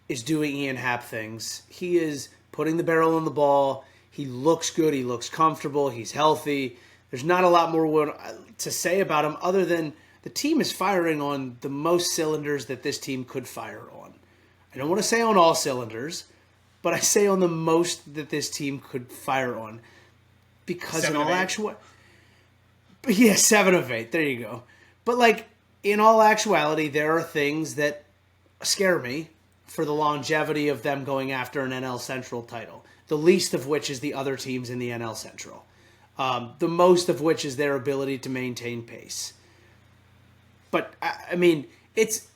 is doing Ian Happ things. He is putting the barrel on the ball. He looks good. He looks comfortable. He's healthy. There's not a lot more to say about him other than the team is firing on the most cylinders that this team could fire on. I don't want to say on all cylinders, but I say on the most that this team could fire on. Because 7 in all actuality... Yeah, 7 of 8. There you go. But, like, in all actuality, there are things that scare me for the longevity of them going after an NL Central title. The least of which is the other teams in the NL Central. The most of which is their ability to maintain pace. But, I mean, it's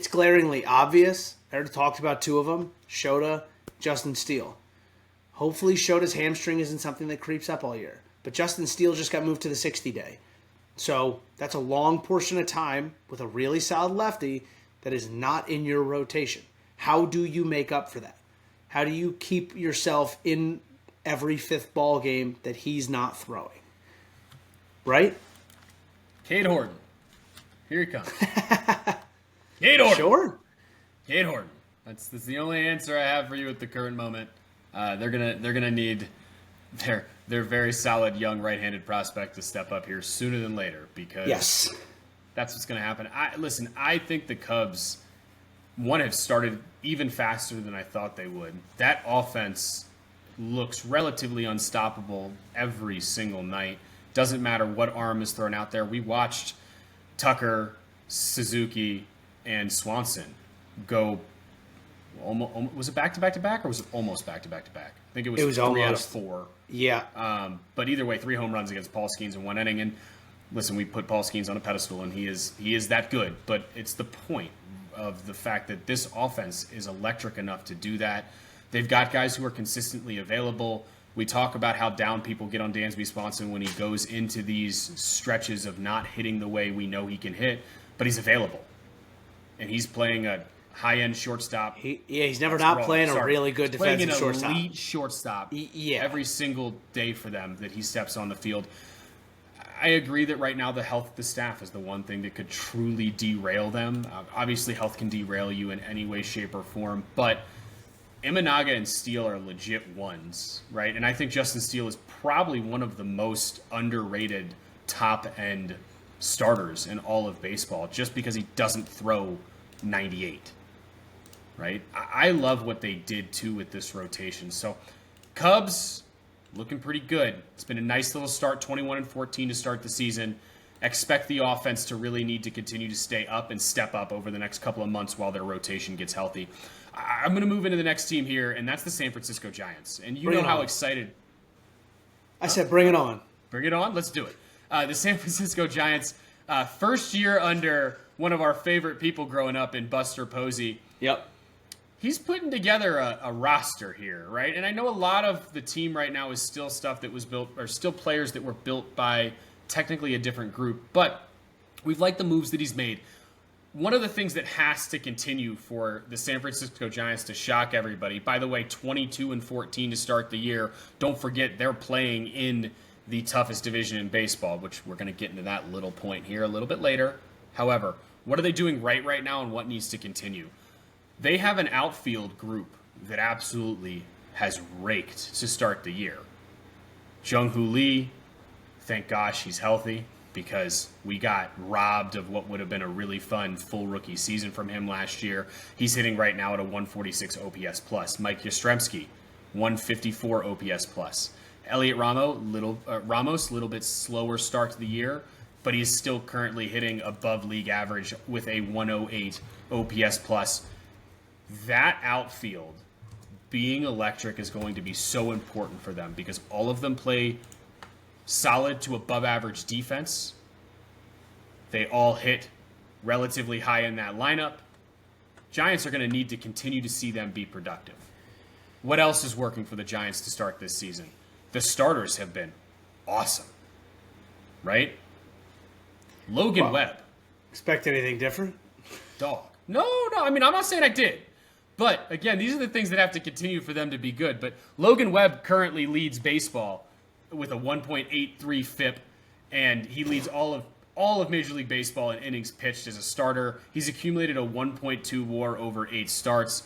glaringly obvious. I already talked about 2 of them. Shota, Justin Steele. Hopefully Shota's hamstring isn't something that creeps up all year. But Justin Steele just got moved to the 60-day. So that's a long portion of time with a really solid lefty that is not in your rotation. How do you make up for that? How do you keep yourself in every 5th ball game that he's not throwing? Right? Cade Horton. Here he comes. Cade Horton. Sure. Cade Horton. That's the only answer I have for you at the current moment. They're gonna need their very solid young right-handed prospect to step up here sooner than later because that's what's gonna happen. I think the Cubs have started even faster than I thought they would. That offense looks relatively unstoppable every single night. Doesn't matter what arm is thrown out there. We watched Tucker, Suzuki, and Swanson go almost, was it back-to-back-to-back or was it almost back-to-back-to-back? I think it was 3 almost out of 4. Yeah. But either way, 3 home runs against Paul Skeens in 1 inning. And listen, we put Paul Skeens on a pedestal, and he is that good. But it's the point of the fact that this offense is electric enough to do that. They've got guys who are consistently available. We talk about how down people get on Dansby Swanson when he goes into these stretches of not hitting the way we know he can hit, but he's available. And he's playing a high-end shortstop. He's never not playing a really good defensive shortstop. Playing an elite shortstop every single day for them that he steps on the field. I agree that right now the health of the staff is the one thing that could truly derail them. Obviously, health can derail you in any way, shape, or form, but Imanaga and Steele are legit ones, right? And I think Justin Steele is probably one of the most underrated top-end starters in all of baseball just because he doesn't throw 98, right? I love what they did, too, with this rotation. So, Cubs looking pretty good. It's been a nice little start, 21-14 to start the season. Expect the offense to really need to continue to stay up and step up over the next couple of months while their rotation gets healthy. I'm going to move into the next team here, and that's the San Francisco Giants. And you know how excited... I said bring it on. Bring it on? Let's do it. The San Francisco Giants, first year under one of our favorite people growing up in Buster Posey. Yep. He's putting together a roster here, right? And I know a lot of the team right now is still stuff that was built, or still players that were built by technically a different group, but we've liked the moves that he's made. One of the things that has to continue for the San Francisco Giants to shock everybody, by the way, 22-14 to start the year. Don't forget they're playing in the toughest division in baseball, which we're going to get into that little point here a little bit later. However, what are they doing right now and what needs to continue? They have an outfield group that absolutely has raked to start the year. Jung-Hoo Lee, thank gosh he's healthy, because we got robbed of what would have been a really fun full rookie season from him last year. He's hitting right now at a 146 OPS plus. Mike Yastrzemski, 154 OPS plus. Elliot Ramos, little bit slower start to the year, but he's still currently hitting above league average with a 108 OPS plus. That outfield being electric is going to be so important for them because all of them play solid to above average defense. They all hit relatively high in that lineup. Giants are going to need to continue to see them be productive. What else is working for the Giants to start this season? The starters have been awesome, right? Logan Webb. Expect anything different? Dog. No, I mean, I'm not saying I did. But, again, these are the things that have to continue for them to be good. But Logan Webb currently leads baseball with a 1.83 FIP, and he leads all of Major League Baseball in innings pitched as a starter. He's accumulated a 1.2 WAR over 8 starts.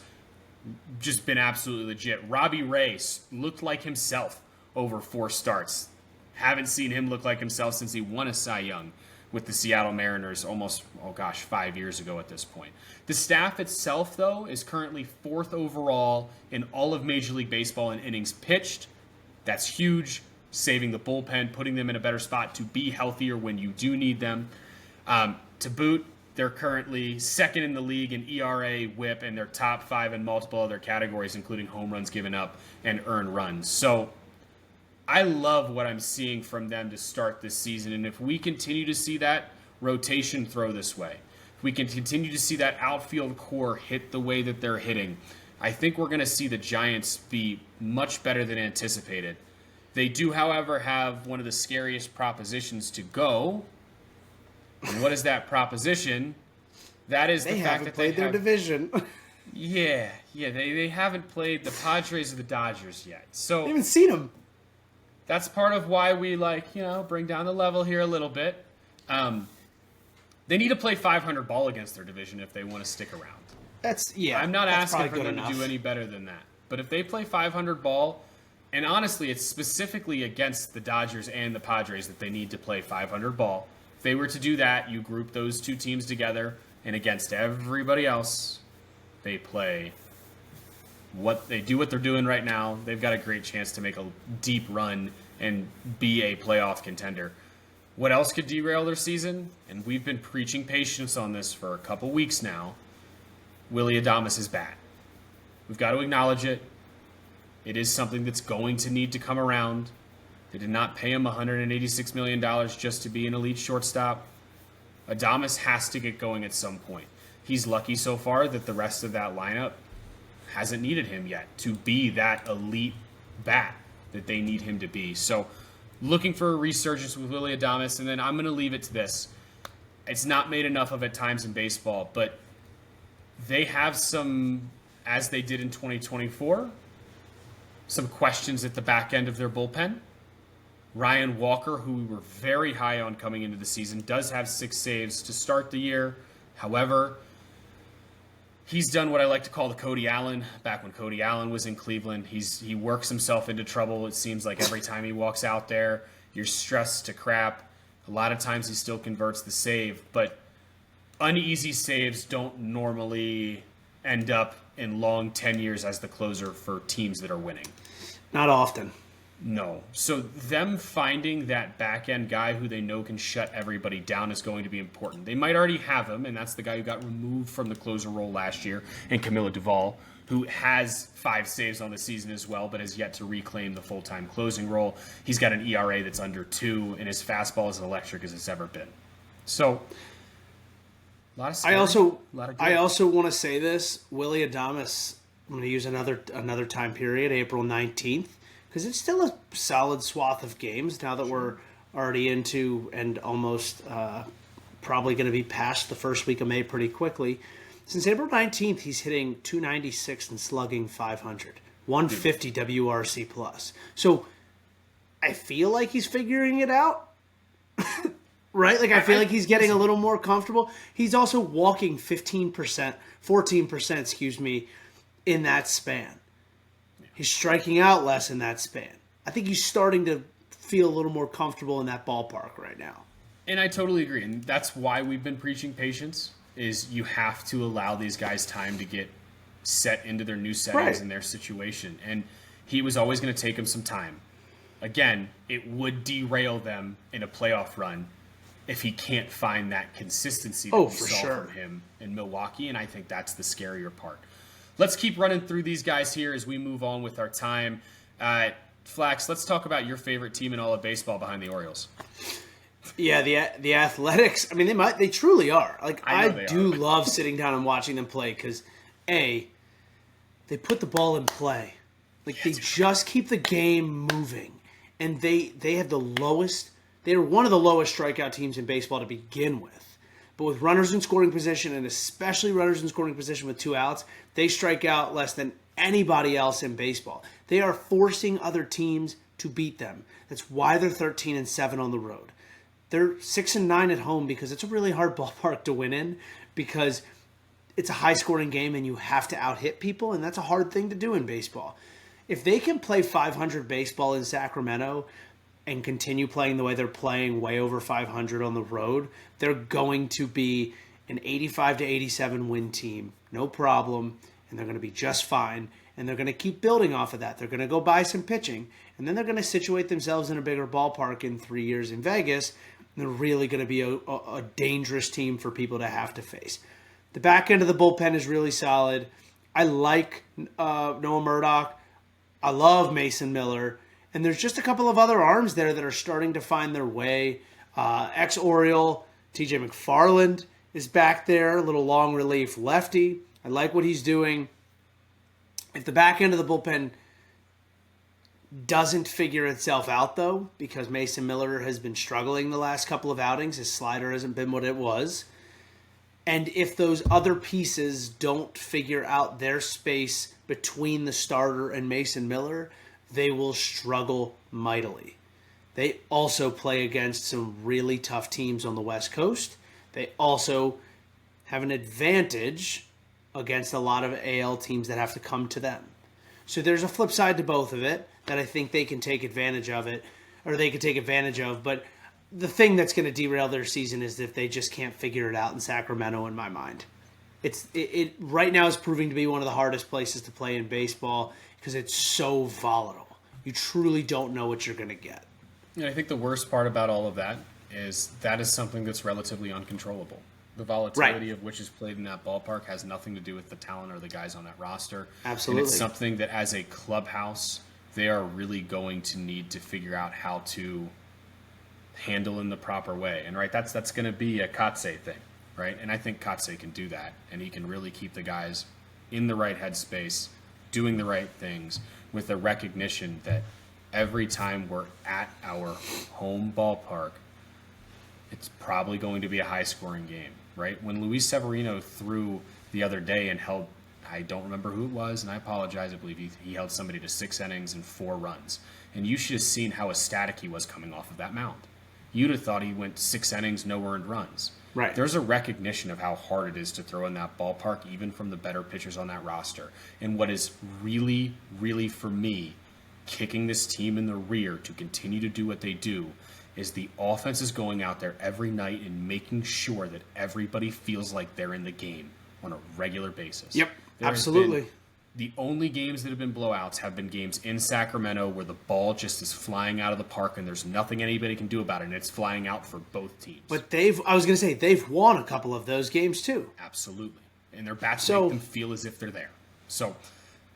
Just been absolutely legit. Robbie Ray looked like himself over 4 starts. Haven't seen him look like himself since he won a Cy Young with the Seattle Mariners almost, 5 years ago at this point. The staff itself, though, is currently 4th overall in all of Major League Baseball in innings pitched. That's huge, saving the bullpen, putting them in a better spot to be healthier when you do need them. To boot, they're currently 2nd in the league in ERA, WHIP, and they're top 5 in multiple other categories, including home runs given up and earned runs. So I love what I'm seeing from them to start this season, and if we continue to see that rotation throw this way, if we can continue to see that outfield core hit the way that they're hitting, I think we're going to see the Giants be much better than anticipated. They do, however, have one of the scariest propositions to go. And what is that proposition? That is the fact that they played their division. Yeah, they haven't played the Padres or the Dodgers yet. So I haven't seen them. That's part of why we bring down the level here a little bit. They need to play 500 ball against their division if they want to stick around. I'm not asking for them to do any better than that. But if they play 500 ball, and honestly, it's specifically against the Dodgers and the Padres that they need to play 500 ball. If they were to do that, you group those two teams together, and against everybody else, they play what they're doing right now. They've got a great chance to make a deep run and be a playoff contender. What else could derail their season? And we've been preaching patience on this for a couple weeks now. Willy Adames' bat. We've got to acknowledge it. It is something that's going to need to come around. They did not pay him $186 million just to be an elite shortstop. Adames has to get going at some point. He's lucky so far that the rest of that lineup hasn't needed him yet to be that elite bat that they need him to be. So looking for a resurgence with Willy Adames, and then I'm going to leave it to this. It's not made enough of at times in baseball, but they have some, as they did in 2024, some questions at the back end of their bullpen. Ryan Walker, who we were very high on coming into the season, does have 6 saves to start the year. However, he's done what I like to call the Cody Allen. Back when Cody Allen was in Cleveland, he works himself into trouble. It seems like every time he walks out there, you're stressed to crap. A lot of times he still converts the save, but uneasy saves don't normally end up in long tenures as the closer for teams that are winning. Not often. No. So them finding that back-end guy who they know can shut everybody down is going to be important. They might already have him, and that's the guy who got removed from the closer role last year, and Camilo Duvall, who has 5 saves on the season as well, but has yet to reclaim the full-time closing role. He's got an ERA that's under 2, and his fastball is electric as it's ever been. So, a lot of scary, I also want to say this. Willy Adames, I'm going to use another time period, April 19th, because it's still a solid swath of games now that we're already into and almost probably going to be past the first week of May pretty quickly. Since April 19th, he's hitting 296 and slugging 500, 150 WRC plus. So I feel like he's figuring it out, right? Like I feel like he's getting a little more comfortable. He's also walking 14%, in that span. He's striking out less in that span. I think he's starting to feel a little more comfortable in that ballpark right now. And I totally agree. And that's why we've been preaching patience, is you have to allow these guys time to get set into their new settings and their situation. And he was always going to take them some time. Again, it would derail them in a playoff run if he can't find that consistency that we saw from him in Milwaukee. And I think that's the scarier part. Let's keep running through these guys here as we move on with our time. Flax, let's talk about your favorite team in all of baseball behind the Orioles. Yeah, the Athletics. I mean, they truly are. Like I do love sitting down and watching them play because, they put the ball in play. Like they just keep the game moving, and they have the lowest. They are one of the lowest strikeout teams in baseball to begin with. But with runners in scoring position, and especially runners in scoring position with 2 outs, they strike out less than anybody else in baseball. They are forcing other teams to beat them. That's why they're 13-7 on the road. They're 6-9 at home because it's a really hard ballpark to win in, because it's a high-scoring game and you have to out-hit people, and that's a hard thing to do in baseball. If they can play 500 baseball in Sacramento and continue playing the way they're playing, way over 500 on the road, they're going to be an 85-87 win team, no problem, and they're going to be just fine, and they're going to keep building off of that. They're going to go buy some pitching, and then they're going to situate themselves in a bigger ballpark in 3 years in Vegas, and they're really going to be a dangerous team for people to have to face. The back end of the bullpen is really solid. I like Noah Murdoch. I love Mason Miller. And there's just a couple of other arms there that are starting to find their way. Ex-Oriole, TJ McFarland is back there, a little long relief lefty. I like what he's doing. If the back end of the bullpen doesn't figure itself out, though, because Mason Miller has been struggling the last couple of outings, his slider hasn't been what it was, and if those other pieces don't figure out their space between the starter and Mason Miller, they will struggle mightily. They also play against some really tough teams on the West Coast. They also have an advantage against a lot of AL teams that have to come to them. So there's a flip side to both of it that I think they can take advantage of but the thing that's going to derail their season is if they just can't figure it out in Sacramento, in my mind. It right now is proving to be one of the hardest places to play in baseball because it's so volatile. You truly don't know what you're going to get. And I think the worst part about all of that is something that's relatively uncontrollable. The volatility of which is played in that ballpark has nothing to do with the talent or the guys on that roster. Absolutely. And it's something that as a clubhouse, they are really going to need to figure out how to handle in the proper way. And that's going to be a Kotze thing, right? And I think Kotze can do that. And he can really keep the guys in the right headspace, doing the right things, with the recognition that every time we're at our home ballpark, it's probably going to be a high-scoring game, right? When Luis Severino threw the other day and held, I don't remember who it was, and I apologize, I believe he held somebody to 6 innings and 4 runs. And you should have seen how ecstatic he was coming off of that mound. You'd have thought he went 6 innings, no earned runs. Right. There's a recognition of how hard it is to throw in that ballpark, even from the better pitchers on that roster. And what is really, really, for me, kicking this team in the rear to continue to do what they do is the offense is going out there every night and making sure that everybody feels like they're in the game on a regular basis. Yep, absolutely. The only games that have been blowouts have been games in Sacramento where the ball just is flying out of the park and there's nothing anybody can do about it, and it's flying out for both teams. But they've won a couple of those games too. Absolutely. And their bats make them feel as if they're there. So,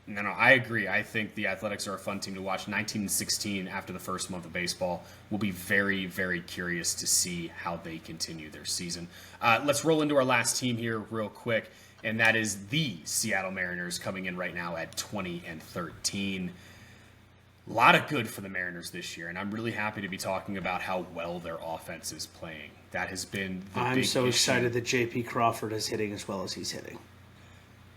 no, I agree. I think the Athletics are a fun team to watch. 19-16 after the first month of baseball. We'll be very, very curious to see how they continue their season. Let's roll into our last team here real quick. And that is the Seattle Mariners, coming in right now at 20-13. A lot of good for the Mariners this year, and I'm really happy to be talking about how well their offense is playing. That has been the big issue. Excited that J.P. Crawford is hitting as well as he's hitting.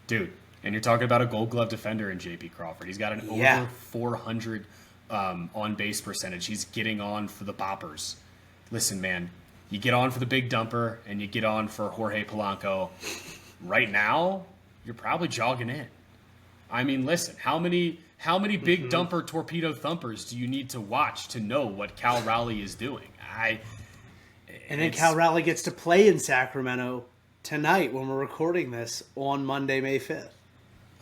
Dude, and you're talking about a Gold Glove defender in J.P. Crawford. He's got an over 400 on-base percentage. He's getting on for the boppers. Listen, man, you get on for the big dumper, and you get on for Jorge Polanco. Right now, you're probably jogging in. I mean, listen, how many How many big dumper torpedo thumpers do you need to watch to know what Cal Raleigh is doing? And then Cal Raleigh gets to play in Sacramento tonight when we're recording this on Monday, May 5th.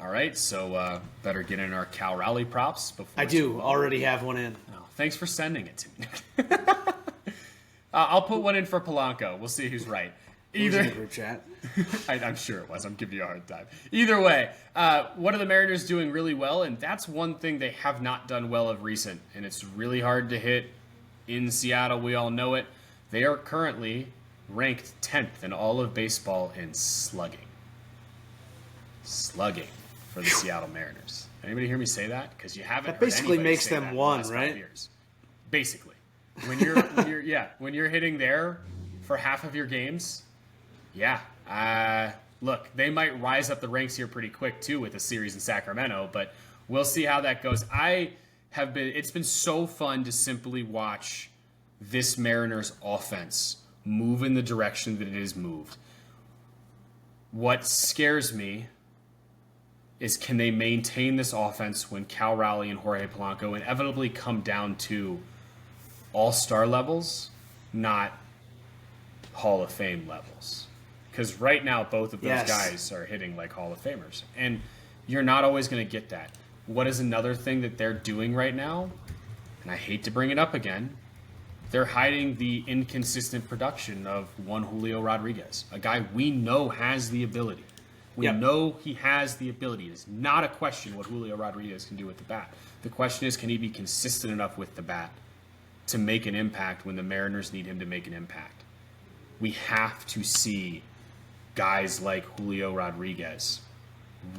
All right, so better get in our Cal Raleigh props before. I do already have one in. Oh, thanks for sending it to me. I'll put one in for Polanco. We'll see who's right. Either group chat. I'm sure it was. I'm giving you a hard time. Either way, what are the Mariners doing really well? And that's one thing they have not done well of recent. And it's really hard to hit in Seattle. We all know it. They are currently ranked 10th in all of baseball in slugging. Slugging for the Seattle Mariners. Anybody hear me say that? Because you haven't. That basically makes them one, right? Years. Basically, when you're hitting there for half of your games. Yeah. Look, they might rise up the ranks here pretty quick, too, with a series in Sacramento, but we'll see how that goes. It's been so fun to simply watch this Mariners offense move in the direction that it has moved. What scares me is can they maintain this offense when Cal Raleigh and Jorge Polanco inevitably come down to all-star levels, not Hall of Fame levels. Because right now, both of those guys are hitting like Hall of Famers. And you're not always going to get that. What is another thing that they're doing right now? And I hate to bring it up again. They're hiding the inconsistent production of one Julio Rodriguez, a guy we know has the ability. We know he has the ability. It's not a question what Julio Rodriguez can do with the bat. The question is, can he be consistent enough with the bat to make an impact when the Mariners need him to make an impact? We have to see guys like Julio Rodriguez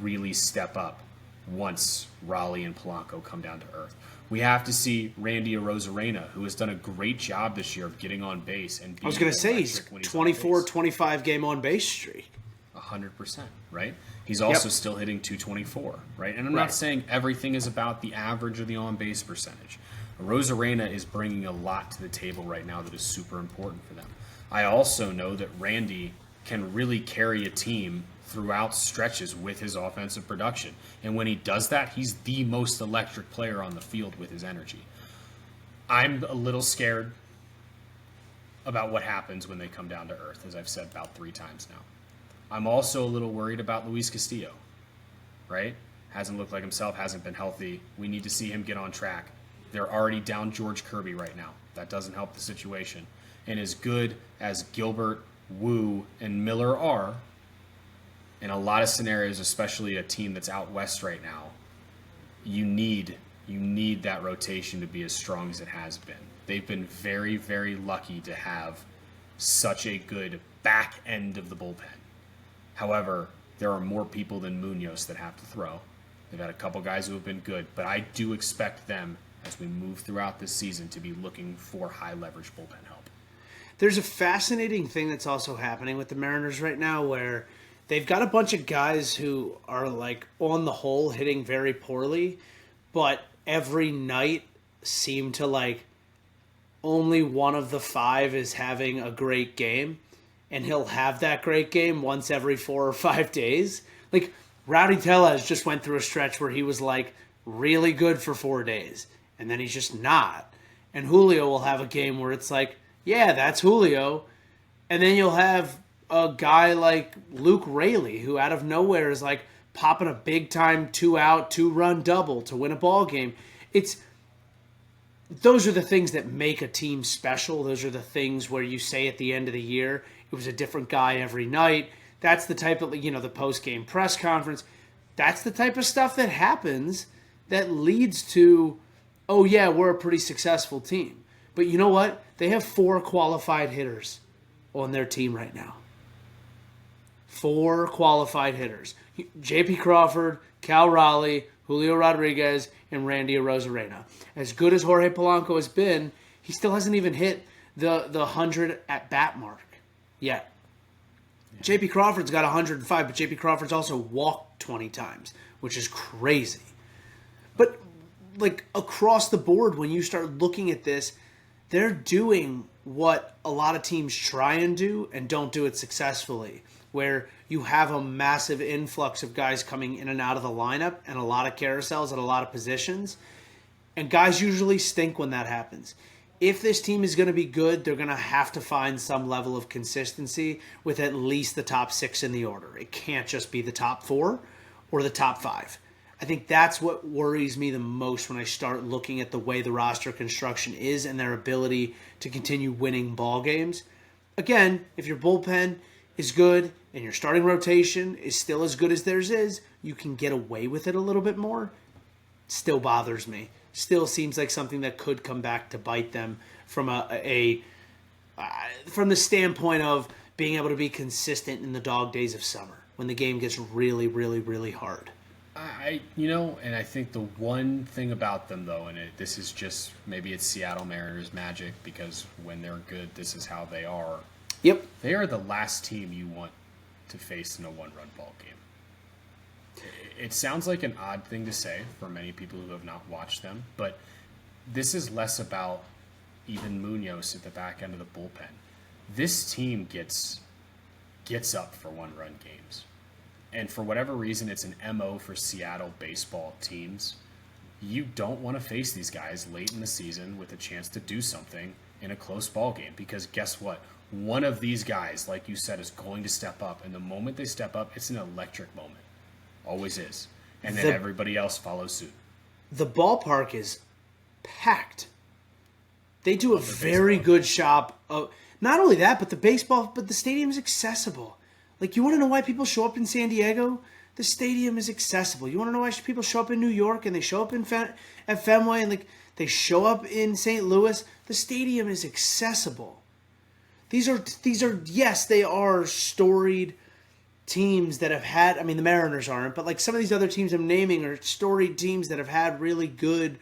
really step up once Raleigh and Polanco come down to earth. We have to see Randy Arozarena, who has done a great job this year of getting on base. And I was going to say, he's 24-25 game on base streak. 100%, right? He's also still hitting 224, right? And I'm not saying everything is about the average or the on-base percentage. Arozarena is bringing a lot to the table right now that is super important for them. I also know that Randy can really carry a team throughout stretches with his offensive production. And when he does that, he's the most electric player on the field with his energy. I'm a little scared about what happens when they come down to earth, as I've said about 3 times now. I'm also a little worried about Luis Castillo, right? Hasn't looked like himself, hasn't been healthy. We need to see him get on track. They're already down George Kirby right now. That doesn't help the situation. And as good as Gilbert, Wu, and Miller are, in a lot of scenarios, especially a team that's out west right now, you need that rotation to be as strong as it has been. They've been very, very lucky to have such a good back end of the bullpen. However, there are more people than Munoz that have to throw. They've had a couple guys who have been good, but I do expect them, as we move throughout this season, to be looking for high-leverage bullpen help. There's a fascinating thing that's also happening with the Mariners right now where they've got a bunch of guys who are, like, on the whole hitting very poorly, but every night seem to, like, only one of the 5 is having a great game, and he'll have that great game once every 4 or 5 days. Like, Rowdy Tellez just went through a stretch where he was, like, really good for 4 days, and then he's just not. And Julio will have a game where it's like, yeah, that's Julio. And then you'll have a guy like Luke Raley, who out of nowhere is like popping a big-time 2-out, 2-run double to win a ball game. Those are the things that make a team special. Those are the things where you say at the end of the year, it was a different guy every night. That's the type of, the post-game press conference. That's the type of stuff that happens that leads to, oh yeah, we're a pretty successful team. But you know what? They have 4 qualified hitters on their team right now. 4 qualified hitters. J.P. Crawford, Cal Raleigh, Julio Rodriguez, and Randy Arozarena. As good as Jorge Polanco has been, he still hasn't even hit the 100 at-bat mark yet. Yeah. J.P. Crawford's got 105, but J.P. Crawford's also walked 20 times, which is crazy. But, like, across the board, when you start looking at this, they're doing what a lot of teams try and do and don't do it successfully, where you have a massive influx of guys coming in and out of the lineup and a lot of carousels at a lot of positions. And guys usually stink when that happens. If this team is going to be good, they're going to have to find some level of consistency with at least the top 6 in the order. It can't just be the top 4 or the top 5. I think that's what worries me the most when I start looking at the way the roster construction is and their ability to continue winning ball games. Again, if your bullpen is good and your starting rotation is still as good as theirs is, you can get away with it a little bit more. Still bothers me. Still seems like something that could come back to bite them from from the standpoint of being able to be consistent in the dog days of summer when the game gets really, really, really hard. And I think the one thing about them, though, and this is just, maybe it's Seattle Mariners magic, because when they're good, this is how they are. Yep. They are the last team you want to face in a one-run ball game. It sounds like an odd thing to say for many people who have not watched them, but this is less about even Munoz at the back end of the bullpen. This team gets up for one-run games. And for whatever reason, it's an MO for Seattle baseball teams. You don't want to face these guys late in the season with a chance to do something in a close ball game, because guess what? One of these guys, like you said, is going to step up. And the moment they step up, it's an electric moment. Always is. And then everybody else follows suit. The ballpark is packed. They do a very good job of not only that, but the stadium is accessible. Like, you want to know why people show up in San Diego? The stadium is accessible. You want to know why people show up in New York and they show up at Fenway and like they show up in St. Louis? The stadium is accessible. These are yes, they are storied teams that have had, I mean, the Mariners aren't, but like some of these other teams I'm naming are storied teams that have had really good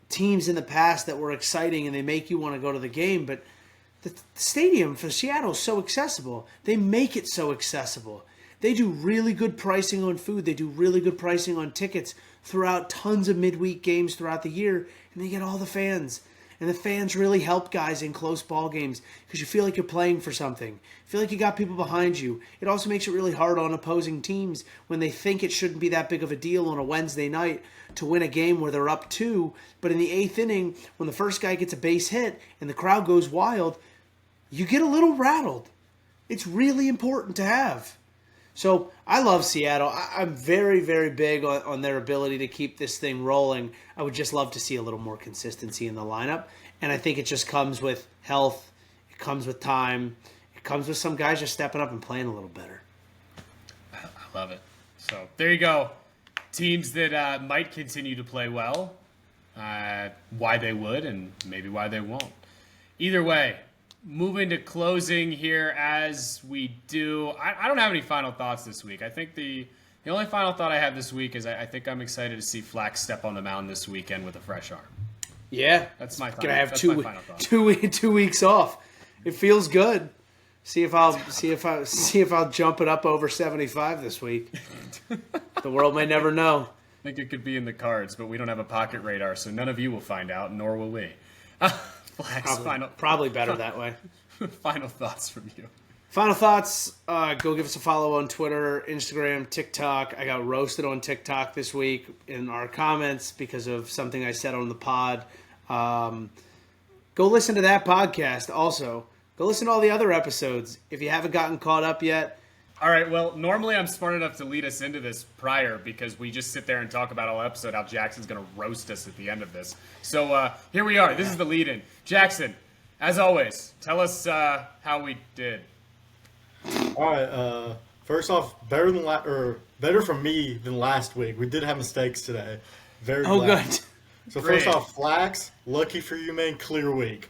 teams in the past that were exciting and they make you want to go to the game. But the stadium for Seattle is so accessible. They make it so accessible. They do really good pricing on food. They do really good pricing on tickets throughout tons of midweek games throughout the year, and they get all the fans. And the fans really help guys in close ball games because you feel like you're playing for something. You feel like you got people behind you. It also makes it really hard on opposing teams when they think it shouldn't be that big of a deal on a Wednesday night to win a game where they're up 2. But in the 8th inning, when the first guy gets a base hit and the crowd goes wild, you get a little rattled. It's really important to have. So I love Seattle. I'm very, very big on their ability to keep this thing rolling. I would just love to see a little more consistency in the lineup. And I think it just comes with health. It comes with time. It comes with some guys just stepping up and playing a little better. I love it. So there you go. Teams that might continue to play well, why they would and maybe why they won't. Either way, moving to closing here as we do. I don't have any final thoughts this week. I think the only final thought I have this week is I think I'm excited to see Flax step on the mound this weekend with a fresh arm. Yeah. That's my final, gonna have that's two, my final thought. 2 weeks off. It feels good. See if I'll jump it up over 75 this week. The world may never know. I think it could be in the cards, but we don't have a pocket radar, so none of you will find out, nor will we. Flax, probably better that way. Final thoughts from you. Final thoughts, go give us a follow on Twitter, Instagram, TikTok. I got roasted on TikTok this week in our comments because of something I said on the pod. Go listen to that podcast also. Go listen to all the other episodes if you haven't gotten caught up yet. All right, well, normally I'm smart enough to lead us into this prior because we just sit there and talk about all episode how Jackson's going to roast us at the end of this. So here we are. This is the lead-in. Jackson, as always, tell us how we did. All right. First off, better from me than last week. We did have mistakes today. Very glad. Good. So Great. first off, Flax, lucky for you, man, clear week.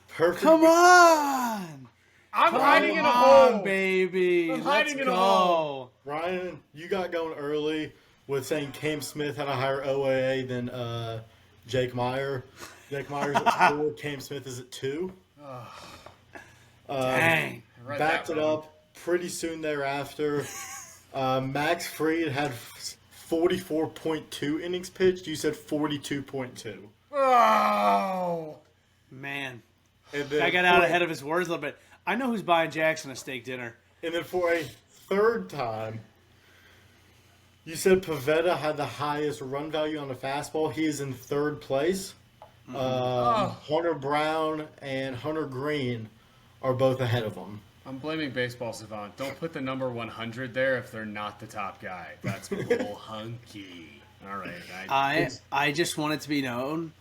Perfect. Come on! I'm hiding in a hole, baby. I'm hiding Let's in a go. hole. Ryan, you got going early with saying Cam Smith had a higher OAA than Jake Meyer. Jake Meyer's at 4. Cam Smith is at 2. Dang. Backed it up pretty soon thereafter. Max Fried had 44.2 innings pitched. You said 42.2. Oh. Man. And then I got out ahead of his words a little bit. I know who's buying Jackson a steak dinner. And then for a third time, you said Pivetta had the highest run value on the fastball. He is in third place. Hunter Brown and Hunter Green are both ahead of him. I'm blaming Baseball Savant. Don't put the number 100 there if they're not the top guy. That's bull hunky. All right. I just want it to be known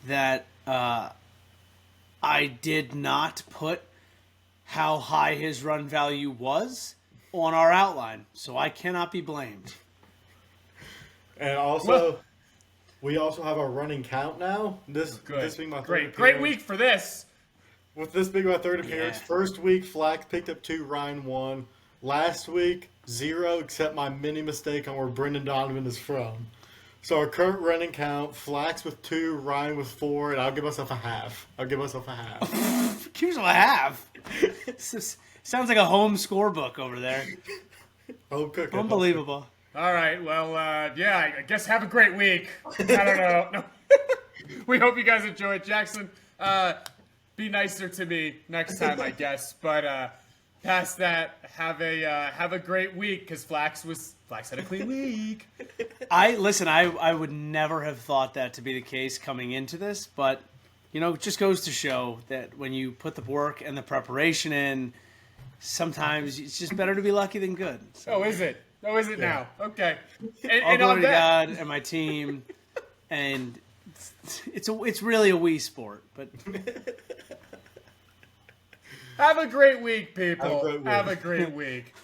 that I did not put how high his run value was on our outline, so I cannot be blamed. And also, we also have our running count now. This being my third appearance. Great week for this. With this being my third appearance, first week Flack picked up 2, Ryan 1. Last week 0, except my mini mistake on where Brendan Donovan is from. So our current running count: Flax with 2, Ryan with 4, and I'll give myself a half. Give yourself a half. Sounds like a home scorebook over there. Home cooking. Unbelievable. All right. Well, I guess have a great week. I don't know. No. We hope you guys enjoyed. Jackson, be nicer to me next time, I guess. But past that, have a great week because Flax had a clean week. I would never have thought that to be the case coming into this, but it just goes to show that when you put the work and the preparation in, sometimes it's just better to be lucky than good. So. Oh, is it? Now? Okay. All glory to God and my team, and it's really a Wii sport, but. Have a great week, people. Have a great week.